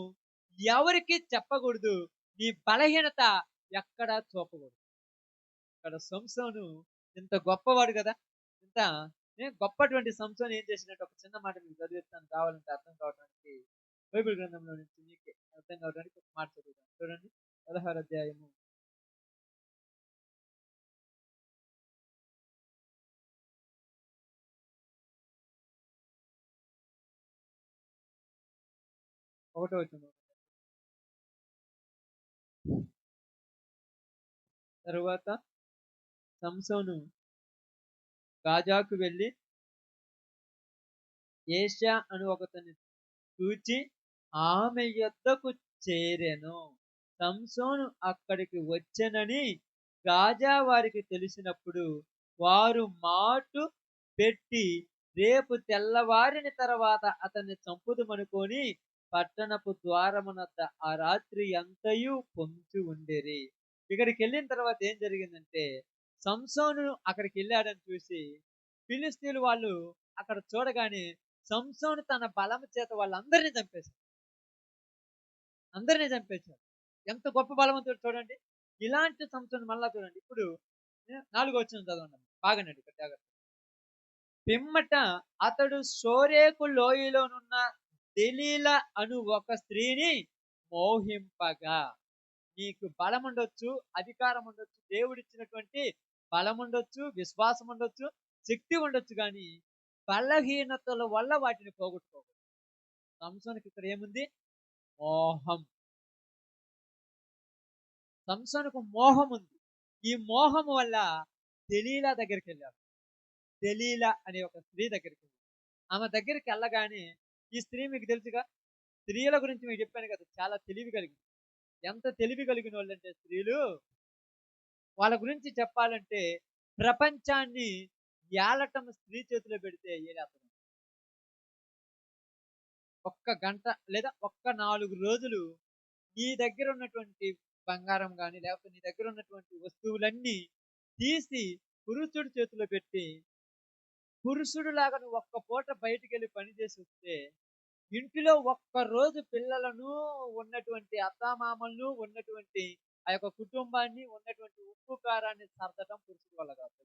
ఎవరికి చెప్పకూడదు, నీ బలహీనత ఎక్కడా చూపకూడదు. ఇక్కడ సంసోను ఇంత గొప్పవాడు కదా, ఇంత గొప్పటువంటి సంసోను ఏం చేసినట్టు ఒక చిన్న మాట మీకు చదివిస్తాను, కావాలంటే అర్థం కావడానికి. బైబిల్ గ్రంథంలో నుంచి మీకే అర్థం కావడానికి ఒక మాట చదువుతాను. చూడండి, 16 అధ్యాయము 1వ వచనం. తరువాత సంసోను గాజాకు వెళ్ళి ఏషా అను ఒకతన్ని చూచి ఆమె యొద్దకు చేరెను. సంసోను అక్కడికి వచ్చెనని గాజా వారికి తెలిసినప్పుడు వారు మాటు పెట్టి రేపు తెల్లవారిన తర్వాత అతన్ని చంపుదుమనుకొని పట్టణపు ద్వారమునద్ద ఆ రాత్రి అంతయు పొంచి ఉండేరి. ఇక్కడికి వెళ్ళిన తర్వాత ఏం జరిగిందంటే, సంసోను అక్కడికి వెళ్ళాడని చూసి ఫిలిస్తీన్లు వాళ్ళు అక్కడ చూడగానే సంసోను తన బలము చేత వాళ్ళందరినీ చంపేశాడు. అందరినీ చంపేశాడు. ఎంత గొప్ప బలవంతుడు చూడండి. ఇలాంటి సంసోను మళ్ళా చూడండి. ఇప్పుడు 4వ వచనం చదవండి, బాగానండి ఇక్కడ జాగ్రత్త. పిమ్మట అతడు షోరేకు లోయలోనున్న దెలీలా అను ఒక స్త్రీని మోహింపగా. నీకు బలం ఉండొచ్చు, అధికారం ఉండొచ్చు, దేవుడిచ్చినటువంటి బలం ఉండొచ్చు, విశ్వాసం ఉండొచ్చు, శక్తి ఉండొచ్చు, కానీ బలహీనతల వల్ల వాటిని పోగొట్టుకోకూడదు. సంసోనుకి ఇక్కడ ఏముంది? మోహం. సంసోనుకు మోహం ఉంది. ఈ మోహం వల్ల దెలీలా దగ్గరికి వెళ్ళాడు. దెలీలా అనే ఒక స్త్రీ దగ్గరికి వెళ్ళాడు. ఆమె దగ్గరికి వెళ్ళగానే, ఈ స్త్రీ మీకు తెలుసుగా, స్త్రీల గురించి మీకు చెప్పాను కదా, చాలా తెలివి కలిగింది. ఎంత తెలివి కలిగిన వాళ్ళంటే స్త్రీలు, వాళ్ళ గురించి చెప్పాలంటే ప్రపంచాన్ని ఏలటం స్త్రీ చేతిలో పెడితే ఏలేస్తారు. ఒక్క గంట లేదా ఒక్క 4 రోజులు నీ దగ్గర ఉన్నటువంటి బంగారం కానీ, లేకపోతే నీ దగ్గర ఉన్నటువంటి వస్తువులన్నీ తీసి పురుషుడి చేతిలో పెట్టి, పురుషుడు లాగా నువ్వు ఒక్క పూట బయటికి వెళ్ళి పని చేసి వస్తే, ఇంటిలో ఒక్క రోజు పిల్లలను, ఉన్నటువంటి అత్తామామలను, ఉన్నటువంటి ఆ యొక్క కుటుంబాన్ని, ఉన్నటువంటి ఉప్పు కారాన్ని సర్దటం పురుషుడు వల్ల కాదు.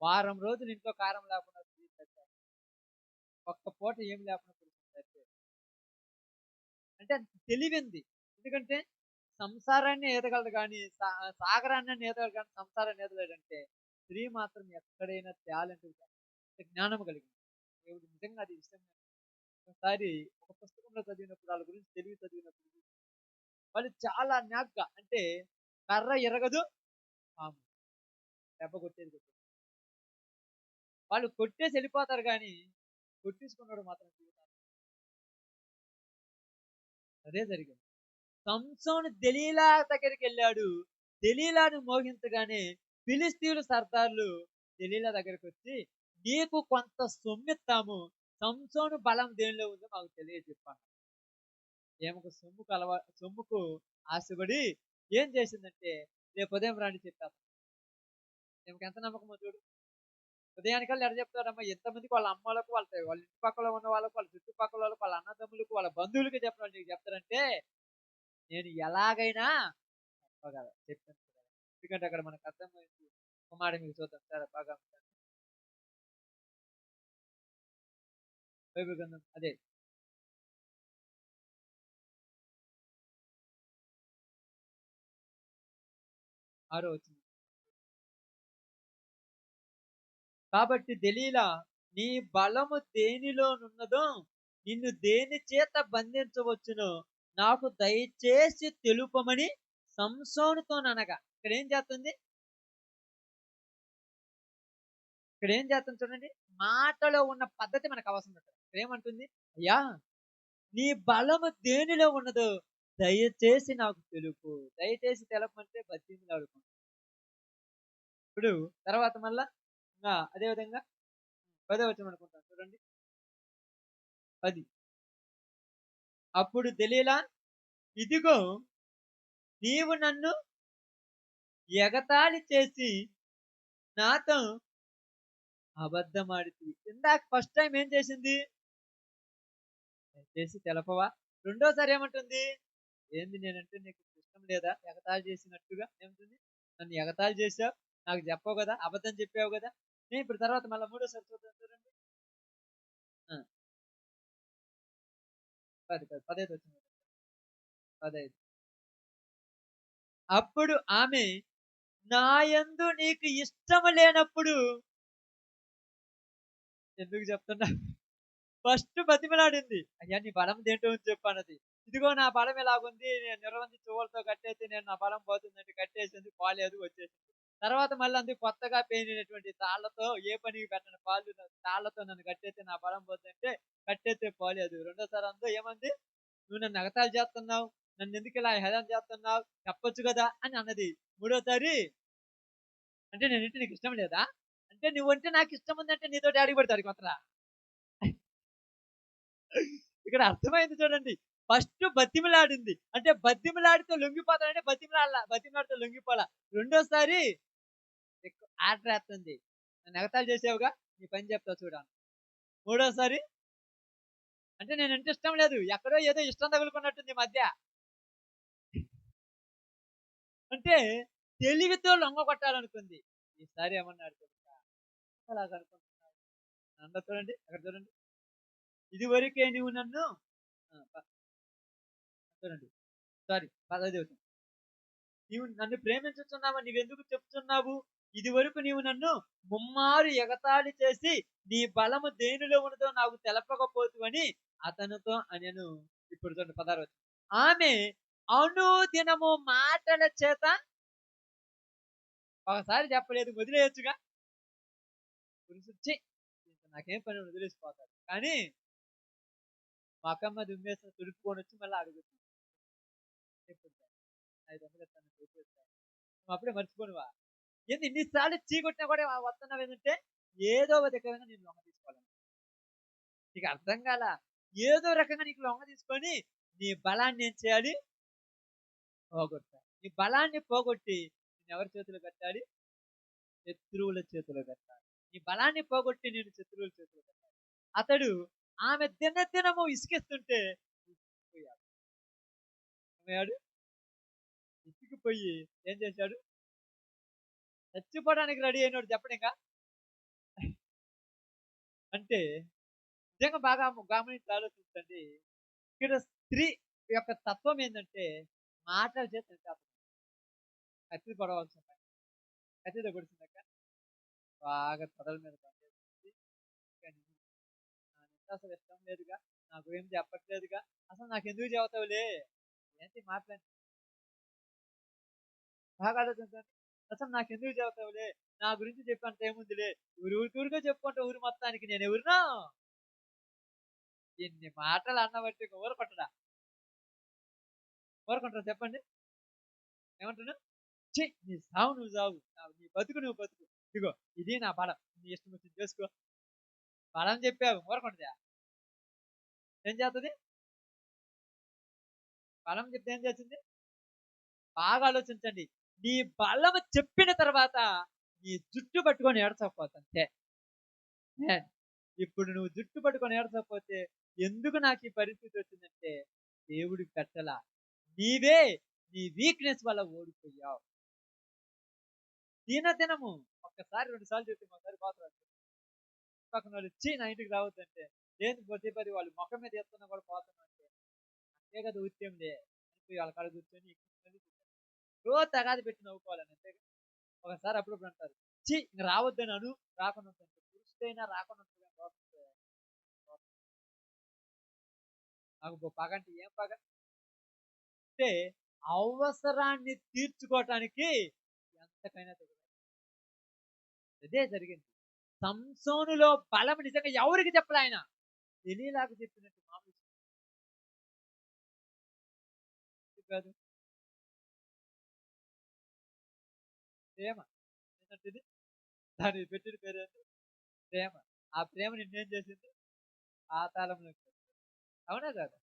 వారం రోజులు ఇంట్లో కారం లేకుండా ఒక్క పూట ఏం లేకుండా పురుషుడు అంటే తెలివింది. ఎందుకంటే సంసారాన్ని ఈదగలదు కానీ సాగరాన్ని ఈదగలదు కానీ సంసారాన్ని ఈదలేడంటే స్త్రీ మాత్రం ఎక్కడైనా టాలెంట్, జ్ఞానం కలిగింది. దేవుడు నిజంగా అది ఇష్టం. ఒకసారి ఒక పుస్తకంలో చదివినప్పుడు, వాళ్ళ గురించి తెలివి చదివినప్పుడు, వాళ్ళు చాలా న్యాగ్గా, అంటే కర్ర ఎరగదు పాము దెబ్బ కొట్టేది. వాళ్ళు కొట్టేసి వెళ్ళిపోతారు కానీ కొట్టేసుకున్నాడు మాత్రం జీవితాన్ని. అదే జరిగింది. సంసోను దెలీలా దగ్గరికి వెళ్ళాడు. దెలీలాను మోహించగానే ఫిలిస్తీన్లు సర్దార్లు దెలీలా దగ్గరికి వచ్చి, నీకు కొంత సొమ్మిస్తాము, సంసోను బలం దేనిలో ఉందో మాకు తెలియజెప్పాను. సొమ్ముకు ఆశపడి ఏం చేసిందంటే, రేపు ఉదయం రాని చెప్పాను. ఏమకు ఎంత నమ్మకమో చూడు. ఉదయానికల్లా ఎడ చెప్తాడమ్మా, ఎంతమందికి వాళ్ళ అమ్మలకు, వాళ్ళ ఇంటి పక్కల ఉన్న వాళ్ళకు, వాళ్ళ చుట్టుపక్కల వాళ్ళకు, వాళ్ళ అన్నదమ్ములకు, వాళ్ళ బంధువులకి చెప్పడం నీకు చెప్తారంటే, నేను ఎలాగైనా చెప్పాను. ఎందుకంటే అక్కడ మనకు అర్థమైంది. ఒక మాట మీకు చూద్దాం సార్, బాగా బైబిల్ గ్రంథం అదే 6వ వచనం. కాబట్టి దెలీలా, నీ బలము దేనిలోనున్నదో, నిన్ను దేని చేత బంధించవచ్చునో నాకు దయచేసి తెలుపమని సంసోనుతోననగా. ఇక్కడ ఏం చేస్తుంది చూడండి. మాటలో ఉన్న పద్ధతి మనకు అవసరం ఉంటుంది. ఇక్కడ ఏమంటుంది? అయ్యా, నీ బలము దేనిలో ఉన్నదో దయచేసి నాకు తెలుపు. దయచేసి తెలపమంటే బతిమలాడుకుంటా. ఇప్పుడు తర్వాత మళ్ళా అదే విధంగా 10వ వచనం అనుకుంటాను చూడండి. 10. అప్పుడు దెలీలా, ఇదిగో నీవు నన్ను ఎగతాళి చేసి నాతో అబద్ధమాడితివి. ఇందాక ఫస్ట్ టైం ఏం చేసింది? చేసి తెలపవా? రెండోసారి ఏమంటుంది? ఏంది నేనంటే నీకు ఇష్టం లేదా? ఎగతాళి చేసినట్టుగా ఏమంటుంది? నన్ను ఎగతాళి చేశావు, నాకు చెప్పవు కదా, అబద్ధం చెప్పావు కదా. నేను ఇప్పుడు తర్వాత మళ్ళీ మూడోసారి చూద్దాం చూడండి. ఆ, 10 కాదు 15 వచ్చింది. 15. అప్పుడు ఆమె, నా యందు నీకు ఇష్టము లేనప్పుడు ఎందుకు చెప్తున్నా? ఫస్ట్ బతిమిలాడింది. అయ్యా నీ బలం దేంటో అని చెప్పు అన్నది. ఇదిగో నా బలం ఇలాగుంది. నేను నిర్వంచి చువ్వలతో కట్టేసి నేను నా బలం పోతుందంటే కట్టేసింది. పోలేదు వచ్చేసింది. తర్వాత మళ్ళీ అందుకు కొత్తగా పేనినటువంటి తాళ్లతో ఏ పనికి పెట్టని పాలు తాళ్లతో నన్ను కట్టేస్తే నా బలం పోతుందంటే కట్టేస్తే పోలేదు. రెండోసారి అందో ఏమంది? నువ్వు నన్ను ఎగతాళి చేస్తున్నావు. నన్ను ఎందుకు ఇలా హేళన చేస్తున్నావు? చెప్పొచ్చు కదా అని అన్నది. మూడోసారి అంటే నేనంటే నీకు ఇష్టం లేదా? అంటే నువ్వంటే నాకు ఇష్టం ఉందంటే నీతో డాడీ పడతాడు కొత్తరా. ఇక్కడ అర్థమైంది చూడండి. ఫస్ట్ బతిమిలాడింది. అంటే బతిమిలాడితే లొంగిపోతాడంటే బతిమిలాడితే లొంగిపోలా. రెండోసారి ఎక్కువ ఆర్డర్ ఏస్తుంది. నన్ను ఎగతాళి చేసావుగా నీ పని చెప్తా చూడు అన్న. మూడోసారి అంటే నేనంటే ఇష్టం లేదు. ఎక్కడో ఏదో ఇష్టం తగులుకున్నట్టుంది ఈ మధ్య. అంటే తెలివితో లొంగగొట్టాలనుకుంది. ఈసారి ఏమన్నాడు తెలుసా? అలాగనుకుంటున్నావు. నన్ను చూడండి అక్కడ చూడండి. ఇదివరకే నువ్వు నన్ను చూడండి సారీ 15వ వచనం. నీవు నన్ను ప్రేమించుచున్నావని నీవెందుకు చెప్తున్నావు? ఇది వరకు నీవు నన్ను ముమ్మారు ఎగతాళి చేసి నీ బలము దేనిలో ఉన్నదో నాకు తెలపకపోతువని అతనితో అనెను. ఇప్పుడు చూడండి 16వ వచనం. ఆమె అనుదినము మాటల చేత ఒకసారి చెప్పలేదు వదిలేయచ్చుగా. పురుషుచ్చి నాకేం పని వదిలేసిపోతాడు. కానీ మా అక్కమ్మ దుమ్మేసిన తుడుపుకొని వచ్చి మళ్ళీ అడుగుతుంది. 500 ఇస్తాను నువ్వు అప్పుడే మర్చిపోనువా? ఏంది ఇన్నిసార్లు చీకొట్టినా కూడా వస్తున్నావు ఏంటంటే ఏదో ఒక రకంగా నేను లొంగ తీసుకోవాలని నీకు అర్థం కాల. ఏదో రకంగా నీకు లొంగ తీసుకొని నీ బలాన్ని ఏం చేయాలి? పోగొట్టాలి. నీ బలాన్ని పోగొట్టి నేను ఎవరి చేతిలో కట్టాలి? శత్రువుల చేతిలో కట్టాలి. నీ బలాన్ని పోగొట్టి నేను శత్రువుల చేతిలో కట్టాలి. అతడు ఆమె దినదినము ఇసుకిస్తుంటే పోయాడు. ఏమయ్యాడు? ఇసుకుపోయి ఏం చేశాడు? చచ్చిపోవడానికి రెడీ అయినాడు. చెప్పండి ఇంకా. అంటే నిజంగా బాగా గమనించి ఆలోచించండి. ఇక్కడ స్త్రీ యొక్క తత్వం ఏంటంటే మాటల చేత కత్తి పడవలసిన పని. కత్తితో పొడిచిందక్క బాగా తొడల మీద పనిచేస్తుంది. అసలు ఇష్టం లేదుగా, నాకు ఏం చెప్పట్లేదుగా, అసలు నాకు ఎందుకు చెబుతావులే ఏంటి మాట్లాడి బాగా ఆలోచించండి. అసలు నాకు ఎందుకు చెబుతావులే, నా గురించి చెప్పంత ఏముందిలే, ఊరుగా చెప్పుకుంటే ఊరు మొత్తానికి నేను ఎవరునో ఎన్ని మాటలు అన్నబట్టి ఊరకొట్టడా? ఊరకొట్టరా చెప్పండి? ఏమంటున్నా? ఛీ నీ సావు నువ్వు సావు, నీ బతుకు నువ్వు బతుకు, ఇదిగో ఇది నా బలం, నీ ఇష్టం వచ్చింది చేసుకో. బలం చెప్పావు ఊరకొట్టదా? ఏం చేస్తుంది? బలం చెప్తే ఏం చేస్తుంది? బాగా ఆలోచించండి. నీ బలం చెప్పిన తర్వాత నీ జుట్టు పట్టుకొని ఏడ్చకపోతే అంతే. ఇప్పుడు నువ్వు జుట్టు పట్టుకొని ఏడ్చకపోతే ఎందుకు నాకు ఈ పరిస్థితి వచ్చిందంటే దేవుడికి పెట్టలా, నీవే నీ వీక్నెస్ వల్ల ఓడిపోయావు. దినము ఒక్కసారి 2 సార్లు చెప్పి ఒకసారి పోతాడు పక్కన వాళ్ళు ఇచ్చి నా ఇంటికి రావద్దంటే లేదు ప్రతి వాళ్ళు ముఖం మీద ఎత్తున్నా కూడా పోతున్నా అంటే అంతే కదా ఉద్యమంలే అనిపోయి వాళ్ళ కాడ కూర్చొని రోజు తగాది పెట్టి నవ్వుకోవాలని అంతే. ఒకసారి అప్పుడప్పుడు అంటారు చి ఇంక రావద్దని అను, రాకుండా ఉంటాను. పురుషుడైనా రాకుండా నాకు పగ అంటే ఏం పగ అంటే అవసరాన్ని తీర్చుకోవటానికి ఎంతకైనా తెగదు. అదే జరిగింది. సంసోనులో బలం నిజంగా ఎవరికి చెప్పలే, ఆయన తెలియలాగా చెప్పినట్టు మామూలు కాదు. ప్రేమ ఏంటంటే దాని పెట్టిన పేరు ప్రేమ. ఆ ప్రేమ నిన్నేం చేసింది? పాతాళంలోకి నెట్టేసింది. అవునా కదా?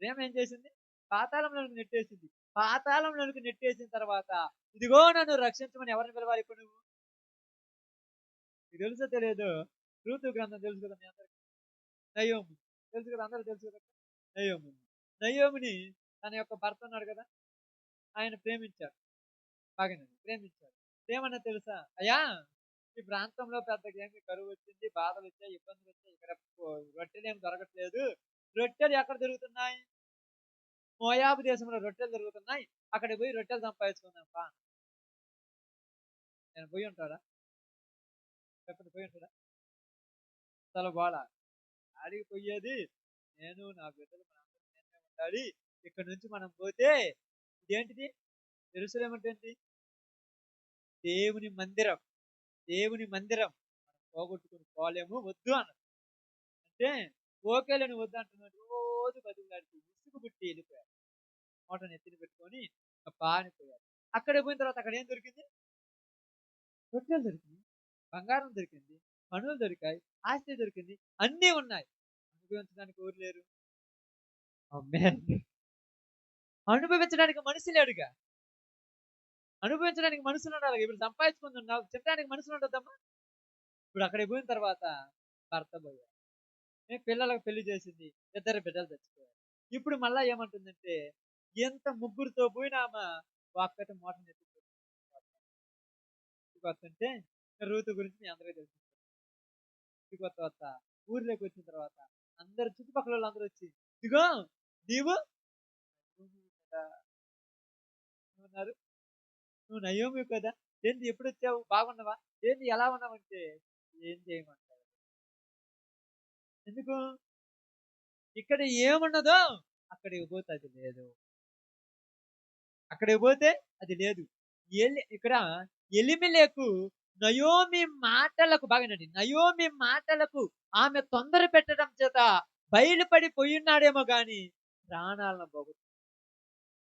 ప్రేమ ఏం చేసింది? పాతాళంలోకి నెట్టేసింది. పాతాళంలోకి నెట్టేసిన తర్వాత ఇదిగో నన్ను రక్షించమని ఎవరిని పిలవాలి ఇప్పుడు నువ్వు? నీకు తెలుసో తెలియదో ఋతు గ్రంథం తెలుసు కదా మీ అందరికి. నయోమి తెలుసు కదా, అందరూ తెలుసు కదా. నయోమి నయోమిని తన యొక్క భర్త ఉన్నాడు కదా, ఆయన ప్రేమించాడు. బాగానే ప్రేమించాడు. ఏమన్నా తెలుసా? అయ్యా, ఈ ప్రాంతంలో పెద్దగా ఏమి కరువు వచ్చింది, బాధలు వచ్చాయి, ఇబ్బందులు వచ్చాయి, ఇక్కడ రొట్టెలు ఏమి దొరకట్లేదు. రొట్టెలు ఎక్కడ దొరుకుతున్నాయి? మోయాబు దేశంలో రొట్టెలు దొరుకుతున్నాయి, అక్కడికి పోయి రొట్టెలు సంపాదించుకుందాం పా. నేను పోయి ఉంటాడా? చెప్పండి, పోయి ఉంటాడా? అసలు బాల ఆడికి పోయేది నేను, నా బిడ్డలు, మన అందరం నేనే ఉండాలి. ఇక్కడ నుంచి మనం పోతే ఇదేంటిది? యెరూషలేము అంటే ఏంటి? దేవుని మందిరం. దేవుని మందిరం మనం పోగొట్టుకుని పోలేము, వద్దు అన్నాడు. అంటే ఓకేలేని వద్దు అంటున్నాడు. రోజు బతుకులాడికి విసుగు పుట్టి వెళ్ళిపోయాడు. మూటను ఎత్తిన పెట్టుకొని పానిపోయాడు. అక్కడ పోయిన తర్వాత అక్కడ ఏం దొరికింది? రొట్టెలు దొరికింది, బంగారం దొరికింది, పనులు దొరికాయి, ఆస్తి దొరికింది, అన్నీ ఉన్నాయి. అనుభవించడానికి ఊరు లేరు. అమ్మే, అనుభవించడానికి మనిషి లేడుగా. అనుభవించడానికి మనుషులు ఉండాలి. ఇప్పుడు సంపాదించుకుంది ఉన్నావు, తినడానికి మనుషులు ఉండొద్దమ్మా. ఇప్పుడు అక్కడికి పోయిన తర్వాత భర్త పోయాడు, పిల్లలకు పెళ్లి చేసింది, 2 బిడ్డలు చచ్చిపోయారు. ఇప్పుడు మళ్ళా ఏమంటుందంటే, ఎంత ముగ్గురితో పోయినా ఆమె ఒక్కటి మూటని ఎత్తుకొస్తుంటే రూతు గురించి మీ అందరికీ తెలుసు. కొత్త ఊర్లోకి వచ్చిన తర్వాత అందరు చుట్టుపక్కల వాళ్ళు అందరూ వచ్చి, ఇదిగో నీవు కదా ఉన్నారు, నువ్వు నయోమి కదా, ఏంటి ఎప్పుడు వచ్చావు, బాగున్నావా, ఏంటి ఎలా ఉన్నావంటే, ఏం చేయమంటావు? ఎందుకు? ఇక్కడ ఏమున్నదో అక్కడికి పోతే అది లేదు, అక్కడికి పోతే అది లేదు. ఇక్కడ ఎలిమెలెకు నయోమి మాటలకు, బాగానండి, నయోమి మాటలకు ఆమె తొందర పెట్టడం చేత బయలుపడిపోయినాడేమో గాని ప్రాణాలను పోగొట్టు.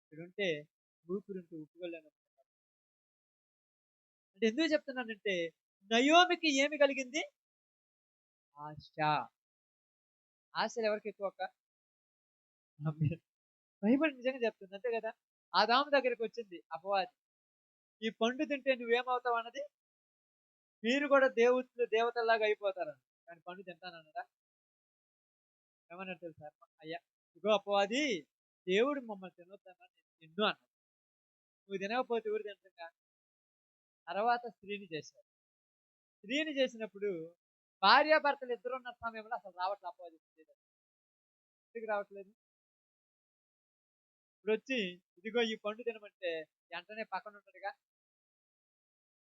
ఇక్కడుంటే ఊపిరింటూ ఉప్పుకోలేను. అంటే ఎందుకు చెప్తున్నానంటే, నయోమికి ఏమి కలిగింది? ఆశ. ఆశలు ఎవరికి ఎక్కువ? బైబిల్ నిజంగా చెప్తుంది, అంతే కదా. ఆదాము దగ్గరికి వచ్చింది అపవాది, ఈ పండు తింటే నువ్వేమవుతావు అన్నది. మీరు కూడా దేవతల్లాగా అయిపోతారని. కానీ పండు తింటానన్నదా? ఏమన్నారు తెలుసా? అయ్యా, ఇగో అపవాది, దేవుడు మమ్మల్ని తినొద్దన్నాడు, నిన్ను అన్నాడు. నువ్వు తినకపోతే ఎవరు తింటుందా? తర్వాత స్త్రీని చేశారు. స్త్రీని చేసినప్పుడు భార్యాభర్తలు ఇద్దరు ఉన్న సమయంలో అసలు రావట్లేదు అపవాది. ఎందుకు రావట్లేదు? ఇప్పుడు వచ్చి ఇదిగో ఈ పండు తినమంటే వెంటనే పక్కన ఉంటాడుగా,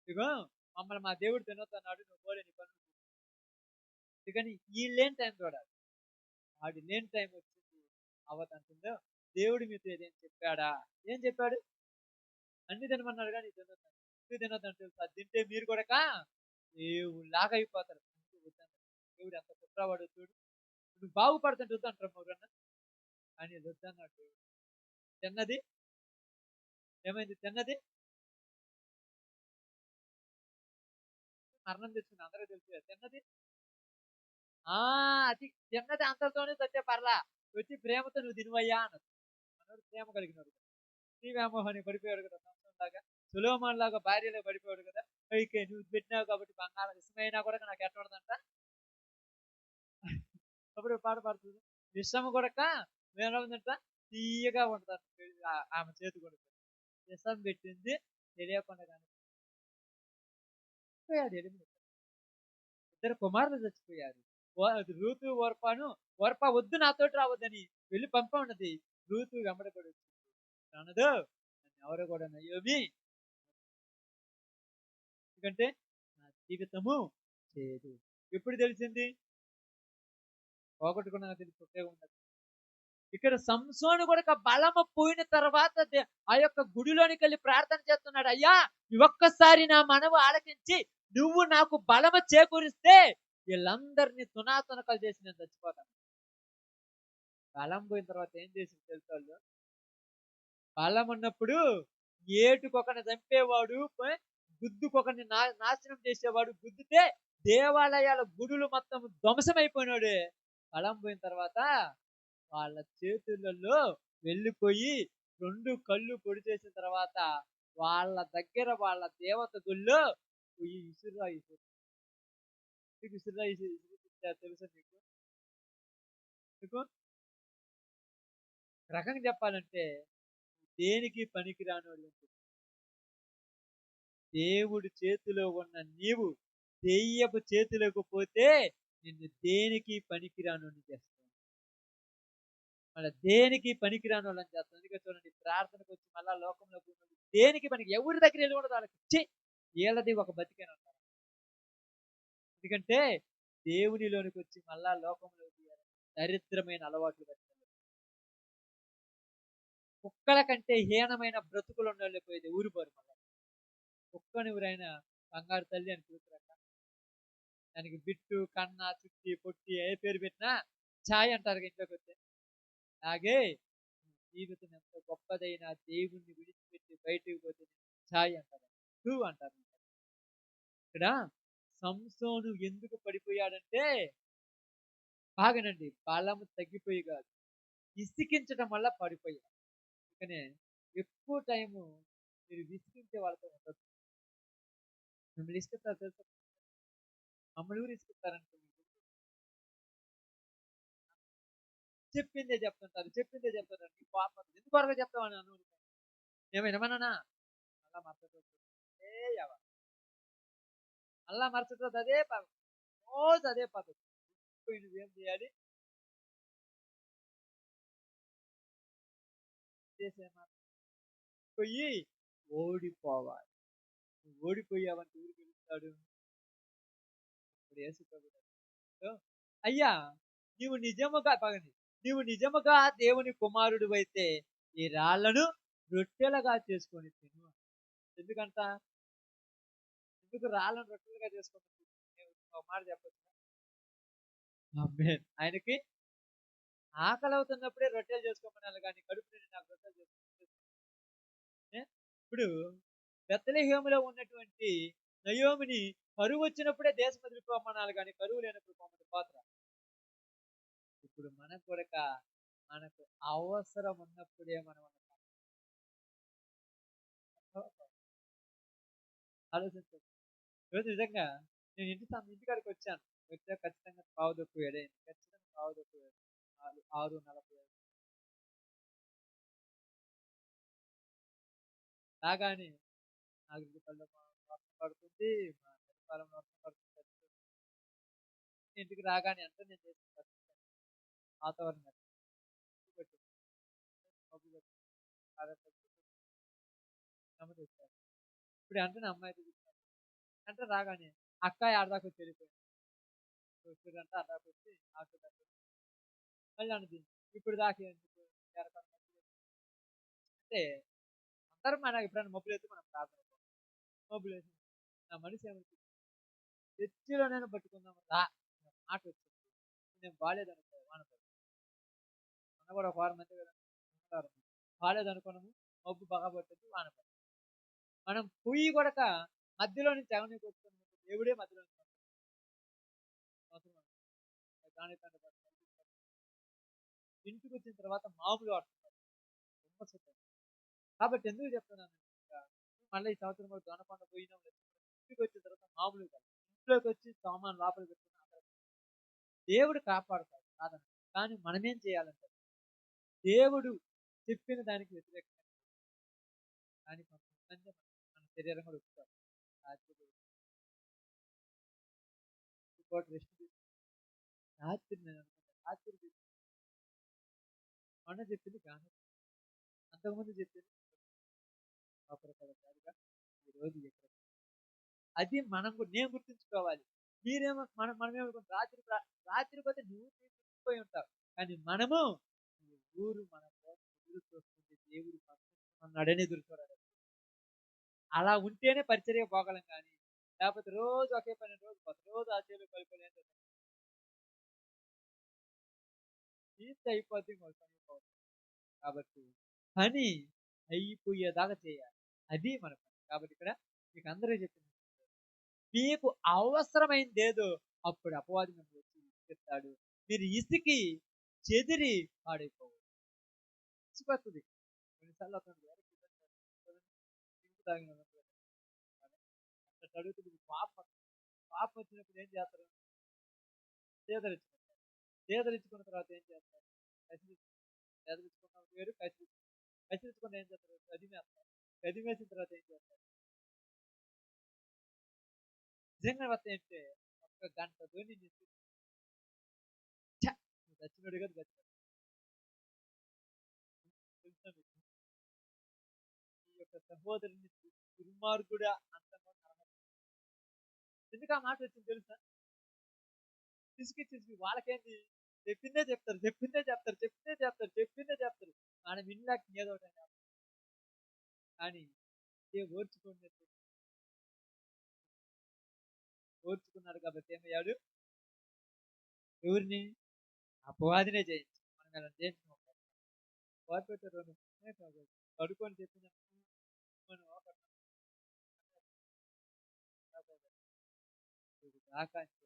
ఇదిగో మమ్మల్ని మా దేవుడు తినొద్దన్నాడు, నువ్వు పోలేని పనులు. అందుకని ఈ లేని టైం చూడాలి. వాడు లేని టైం వచ్చింది అవ్వదంటుందో, దేవుడు మీతో ఏదేం చెప్పాడా? ఏం చెప్పాడు? అన్ని తినమన్నాడు కానీ తినొద్దు. ఎందుకు తినొద్దని తెలుసు, అది తింటే మీరు కూడా దేవుళ్ళలాగా అయిపోతారు. దేవుడు ఎంత కుట్రవాడు చూడు, నువ్వు బాగుపడుతుంటే వద్దు అంటారు ఎవరన్నా, కానీ వద్దన్నాడు దేవుడు. తిన్నది ఏమైంది? తిన్నది మరణం తెచ్చింది, అందరూ తెలుసు. తిన్నది అది తిన్నది అంతతోనే సత్య పర్లా, వచ్చి ప్రేమతో నువ్వు తినువయ్యా అన్నది. మనోడు ప్రేమ కలిగినాడు, శ్రీ వ్యామోహాన్ని పడిపోయాడు కదా, సంవత్సరం లాగా సులోమాన్ లాగా భార్యలో పడిపోయాడు కదా. అయితే నువ్వు పెట్టినావు కాబట్టి బంగారం ఇష్టమైనా కూడా నాకు ఎట్టబడదంట. అప్పుడు పాట పాడుతుంది, విషము కొడక ఎలా ఉందంట, తీయగా ఉంటుంది ఆమె చేతి కొడుకు. విషం పెట్టింది తెలియకుండా కానీ పోయాడు. ఇద్దరు కుమారులు చచ్చిపోయారు. రూతు ఓర్పాను, ఓర్ప వద్దు నాతోటి రావద్దని వెళ్ళి పంప ఉన్నది. రూతు వెంబడబడి అనదు, నన్ను ఎవరు కూడా నయోమి, ఎందుకంటే నా జీవితము లేదు. ఎప్పుడు తెలిసింది? పోగొట్టుకున్నా తెలిసి ఉపయోగం ఉండదు. ఇక్కడ సంసోను కూడా బలము పోయిన తర్వాత ఆ యొక్క గుడిలోనికి వెళ్ళి ప్రార్థన చేస్తున్నాడు, అయ్యా ఒక్కసారి నా మనవు ఆలకించి నువ్వు నాకు బలము చేకూరిస్తే వీళ్ళందరినీ తునాతునకలు చేసి నేను చచ్చిపోతాను. బలం పోయిన తర్వాత ఏం చేసింది తెలుసు వాళ్ళు? బలం ఉన్నప్పుడు ఏటుకొకరిని చంపేవాడు, గుద్దుకొకరిని నాశనం చేసేవాడు, గుద్దితే దేవాలయాల గుడులు మొత్తం ధ్వంసమైపోయినాడు. కళం పోయిన తర్వాత వాళ్ళ చేతులలో వెళ్ళిపోయి 2 కళ్ళు పొడి చేసిన తర్వాత వాళ్ళ దగ్గర వాళ్ళ దేవత గుళ్ళో ఈ విసురురాయి విసురురాయి విసిరిస్తారు తెలుసా మీకు? మీకు ఒక రకంగా చెప్పాలంటే దేనికి పనికిరానోడు. దేవుడి చేతిలో ఉన్న నీవు దెయ్యపు చేతిలోకి పోతే నిన్ను దేనికి పనికిరానోడిని చేస్తావు. మళ్ళీ దేనికి పనికిరాని వాళ్ళని చేస్తాం. అందుకే చూడండి, ప్రార్థనకు వచ్చి మళ్ళా లోకంలో కూర్చొని దేనికి పనికి ఎవరి దగ్గర వెళ్ళి కూడా వాళ్ళకి ఇచ్చి వీళ్ళది ఒక బతికేని అంటారు. ఎందుకంటే దేవునిలోనికి వచ్చి మళ్ళా లోకంలోకి దరిద్రమైన అలవాట్లు పెట్టాలి. కుక్కల కంటే హీనమైన బ్రతుకులు ఉండాలి పోయేది ఊరిపోరు. మళ్ళీ కుక్కని ఎవరైనా బంగారు తల్లి అని కూతురక్క, దానికి బిట్టు కన్న చుట్టి పొట్టి ఏ పేరు పెట్టినా ఛాయ్ అంటారు ఇంట్లోకి వస్తే. అలాగే జీవితం ఎంత గొప్పదైనా దేవుణ్ణి విడిచిపెట్టి బయటకు పోతే ఛాయ్ అంటారు, టూ అంటారు. ఇక్కడ సంసోను ఎందుకు పడిపోయాడంటే బాగానండి బలము తగ్గిపోయి కాదు, విసిగించడం వల్ల పడిపోయాడు. అందుకనే ఎక్కువ టైము మీరు విసిగించే వాళ్ళతో ఉండదు. మిమ్మల్ని ఇసుకుతారు తెలుసా? మమ్మల్ని ఊరు ఇసుకుతారంటే చెప్పిందే చెప్తుంటారు నీ పాపం ఎందుకు వరకు చెప్తామని అను. నేను వినమన్నా అలా మర్చదు అలా మర్చదు అదే రోజు అదే పద్ధతి. నువ్వేం చేయాలి? పోయి ఓడిపోవాలి. నువ్వు ఓడిపోయావంటే ఊరికి వెళ్తాడు. ఇప్పుడు యేసు అయ్యా నీవు నిజముగా దేవుని కుమారుడు అయితే ఈ రాళ్లను రొట్టెలుగా చేసుకొని తిను. ఎందుకంట? ఎందుకు రాళ్ళను రొట్టెలుగా చేసుకొని ఒక మాట చెప్పచ్చు. ఆయనకి ఆకలి అవుతున్నప్పుడే రొట్టెలు చేసుకోమన్నారు, కానీ కడుపు నిండి నాకు రొట్టెలు చేసుకో. ఇప్పుడు బెత్లెహేములో ఉన్నటువంటి నయోమిని కరువు వచ్చినప్పుడే దేశం వదిలిపోమన్నారు, కానీ కరువు లేనప్పుడు పోమని పాత్ర. ఇప్పుడు మన కొరక మనకు అవసరం ఉన్నప్పుడే మనం ఆలోచించండి. ఈరోజు నిజంగా నేను ఇంటికాడికి వచ్చాను. ఖచ్చితంగా పావుదొక్కు ఏడైంది. ఖచ్చితంగా పావుదొక్కు 6:40 రాగానే నాకు కళ్ళు వర్షం పడుతుంది, మా చలికాలంలో వర్షం పడుతుంది. ఇంటికి రాగానే అంటే నేను చేసిన వాతావరణం ఇప్పుడు అంటే నా అమ్మాయి అంటే రాగానే అక్కాయి ఆడదాకా వచ్చి వెళ్ళిపోయింది. అంటే ఆడదాకా వచ్చి ఆటో మళ్ళీ అన్నది ఇప్పుడు దాకా అంటే అందరం మన ఎప్పుడైనా మొబైల్ అయితే మనం ప్రార్థన మొబైల్ వేసి నా మనిషి ఏమవుతుంది చర్చిలో నేను పట్టుకుందాం రా మాట వచ్చింది. నేను బాగాలేదనుకో వానపడి మన కూడా ఒక వారం మంది కదా బాగాలేదనుకున్నాము, మబ్బు బాగా పట్టింది, వానపడి మనం పొయ్యి కొడక మధ్యలో నుంచి ఎవరిని కొట్టుకుని దేవుడే మధ్యలో ఇంటికి వచ్చిన తర్వాత మామూలు ఆడుతున్నారు. కాబట్టి ఎందుకు చెప్తున్నాను, మళ్ళీ ఈ సంవత్సరం కూడా దొనకొండ పోయినాం. ఇంటికి వచ్చిన తర్వాత మామూలు కాదు, ఇంట్లోకి వచ్చి సామాన్ లోపలికి పెట్టుకుని దేవుడు కాపాడుతాడు కాదని. కానీ మనమేం చేయాలంటే దేవుడు చెప్పిన దానికి వ్యతిరేకంగా కానీ కొంతమంది మన శరీరం కూడా వస్తారు. రాత్రి నేను రాత్రి మొన్న చెప్పింది కానీ అంతకుముందు చెప్పింది ఈరోజు అది మనం నేను గుర్తుంచుకోవాలి. మీరేమో మనమేమనుకుంటాం రాత్రి పోతే నువ్వు తీసుకుపోయి ఉంటావు, కానీ మనము ఊరు మన ఎదురు చూస్తుంది. దేవుడు అన్నాడని ఎదురు చూడాలి. అలా ఉంటేనే పరిచర్య పోగలం, కానీ లేకపోతే రోజు ఒకే పని రోజు ఆ చేలు కలిపలేదు అయిపోద్ది. కాబట్టి పని అయిపోయేదాకా చేయాలి, అది మన పని. కాబట్టి ఇక్కడ మీకు అందరూ చెప్పింది మీకు అవసరమైందేదో అప్పుడు అపవాది మిమ్మల్ని వచ్చి ఇసుకెత్తాడు. మీరు ఇసికి చెదిరి పాడైపోవాలి. ఇసుకొస్తుంది కొన్నిసార్లు అతను అట్లా అడుగుతుంది. పాపం వచ్చినప్పుడు ఏం చేస్తారు? చేదరించుకుంటారు. చేదరించుకున్న తర్వాత ఏం చేస్తారు? చేదరించుకున్న వేరు, కసిరించుకున్న ఏం చేస్తారు? కదిమేస్తారు. కదిమేసిన తర్వాత ఏం చేస్తారు? నిజంగా వస్తే ఏంటంటే ఒక్క గంటతో నేను చచ్చినోడు కదా చచ్చినోడు. తెలుసా మీకు? ఈ యొక్క సహోదరుని దుర్మార్గుడా అంత ఎందుకు ఆ మాట వచ్చింది తెలుసా? పిసికి వాళ్ళకేంటి చెప్పిందే చెప్తారు, చెప్పిందే చెప్తారు, చెప్పిందే చెప్తారు, చెప్పిందే చెప్తారు. మనం ఇన్లాక్ ఏదో ఒకటి కానీ ఓర్చుకోండి, ఓర్చుకున్నాడు కాబట్టి ఏమయ్యాడు? ఎవరిని? అపవాదినే జయించి మనం ఇలా జయించుకోవాలి. పడుకొని చెప్పిన ఆకాంక్ష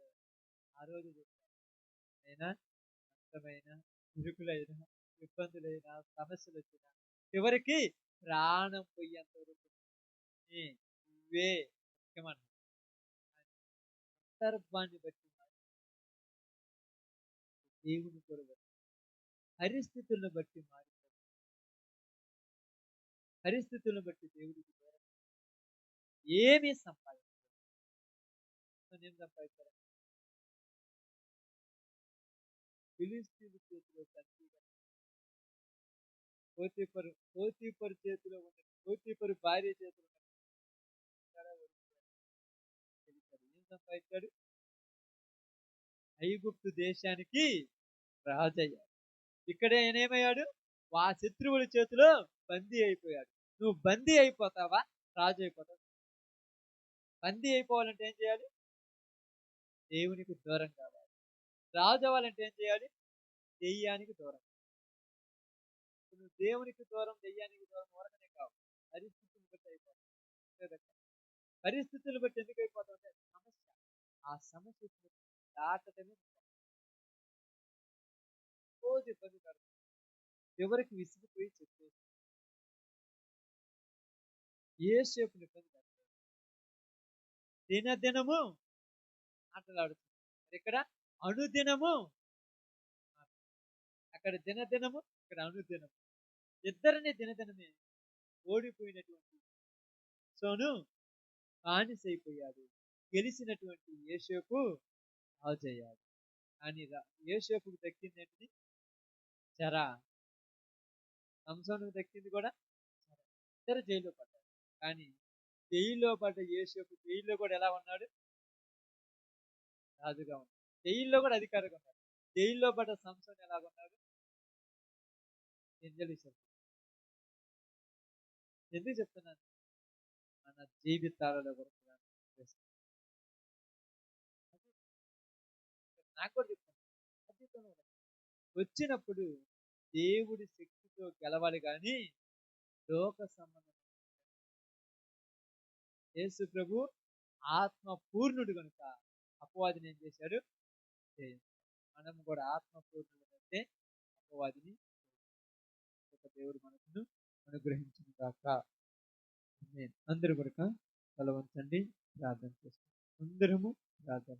ఆ రోజు చెప్పాను. అయినా కష్టమైన ఇరుకులైన ఇబ్బందులైన సమస్యలు వచ్చిన చివరికి ప్రాణం పోయేంత వరకు నువ్వే ముఖ్యమన్న సందర్భాన్ని బట్టి దేవుని కొరకు పరిస్థితులను బట్టి మారిపోతుంది. పరిస్థితులను బట్టి దేవుడికి ఏమీ సంపాదించారు. ఏం సంపాదించారు? ఫిలిస్తీన్ల చేతిలో పోతీఫరు చేతిలో ఉన్న పోతీఫరు భార్య చేతిలో ఏం సంపాదించాడు? ఐగుప్తు దేశానికి రాజయ్యాడు. ఇక్కడ ఏమయ్యాడు? ఆ శత్రువుల చేతిలో బందీ అయిపోయాడు. నువ్వు బందీ అయిపోతావా? రాజు అయిపోతావు. బందీ అయిపోవాలంటే ఏం చేయాలి? దేవునికి దూరం కావాలి. రాజు అవ్వాలంటే ఏం చేయాలి? దెయ్యానికి దూరం. నువ్వు దేవునికి దూరం, దెయ్యానికి దూరం వరకనే కావు, పరిస్థితులు బట్టి అయిపోతావు. పరిస్థితులు బట్టి ఎందుకు అయిపోతావు అంటే సమస్య. ఆ సమస్య దాటమే రోజు ఇబ్బంది పడుతుంది. ఎవరికి విసిగిపోయి చెప్పేసి యేసేపుని ఇబ్బంది పడుతుంది. దినదినము మాట్లాడుతుంది. ఇక్కడ అనుదినము, అక్కడ దినదినము, ఇక్కడ అనుదినము. ఇద్దరిని దినదినమే ఓడిపోయినటువంటి సోను బానిసైపోయాడు. గెలిచినటువంటి యేసేపు రాజయ్యాడు. కానీ యేసేపుకు దక్కింది ఏంటిది? చెర. సంసోనుకు దక్కింది కూడా చెర. ఇద్దరు జైల్లో పడ్డారు. కానీ జైల్లో పడ్డ యేసేపు జైల్లో కూడా ఎలా ఉన్నాడు? రాజుగా ఉన్నాడు. జైల్లో కూడా అధికారిగా ఉన్నాడు. జైల్లో పడ్డ సంసోను ఎలా ఉన్నాడు? ఎందుకు చెప్తున్నాను? మన జీవితాలలో కూడా నాకు కూడా చెప్తాను. వచ్చినప్పుడు దేవుడి శక్తితో గెలవాలి కానీ లోక సంబంధం. యేసు ప్రభు ఆత్మ పూర్ణుడు కనుక అపవాదిని ఏం చేశాడు? మనం కూడా ఆత్మ పూర్ణుడు అంటే అపవాదిని దేవుడు మనసును అనుగ్రహించిన కాక. అందరూ కూడా తల వంచండి, ప్రార్థన చేస్తాం. అందరము ప్రార్థన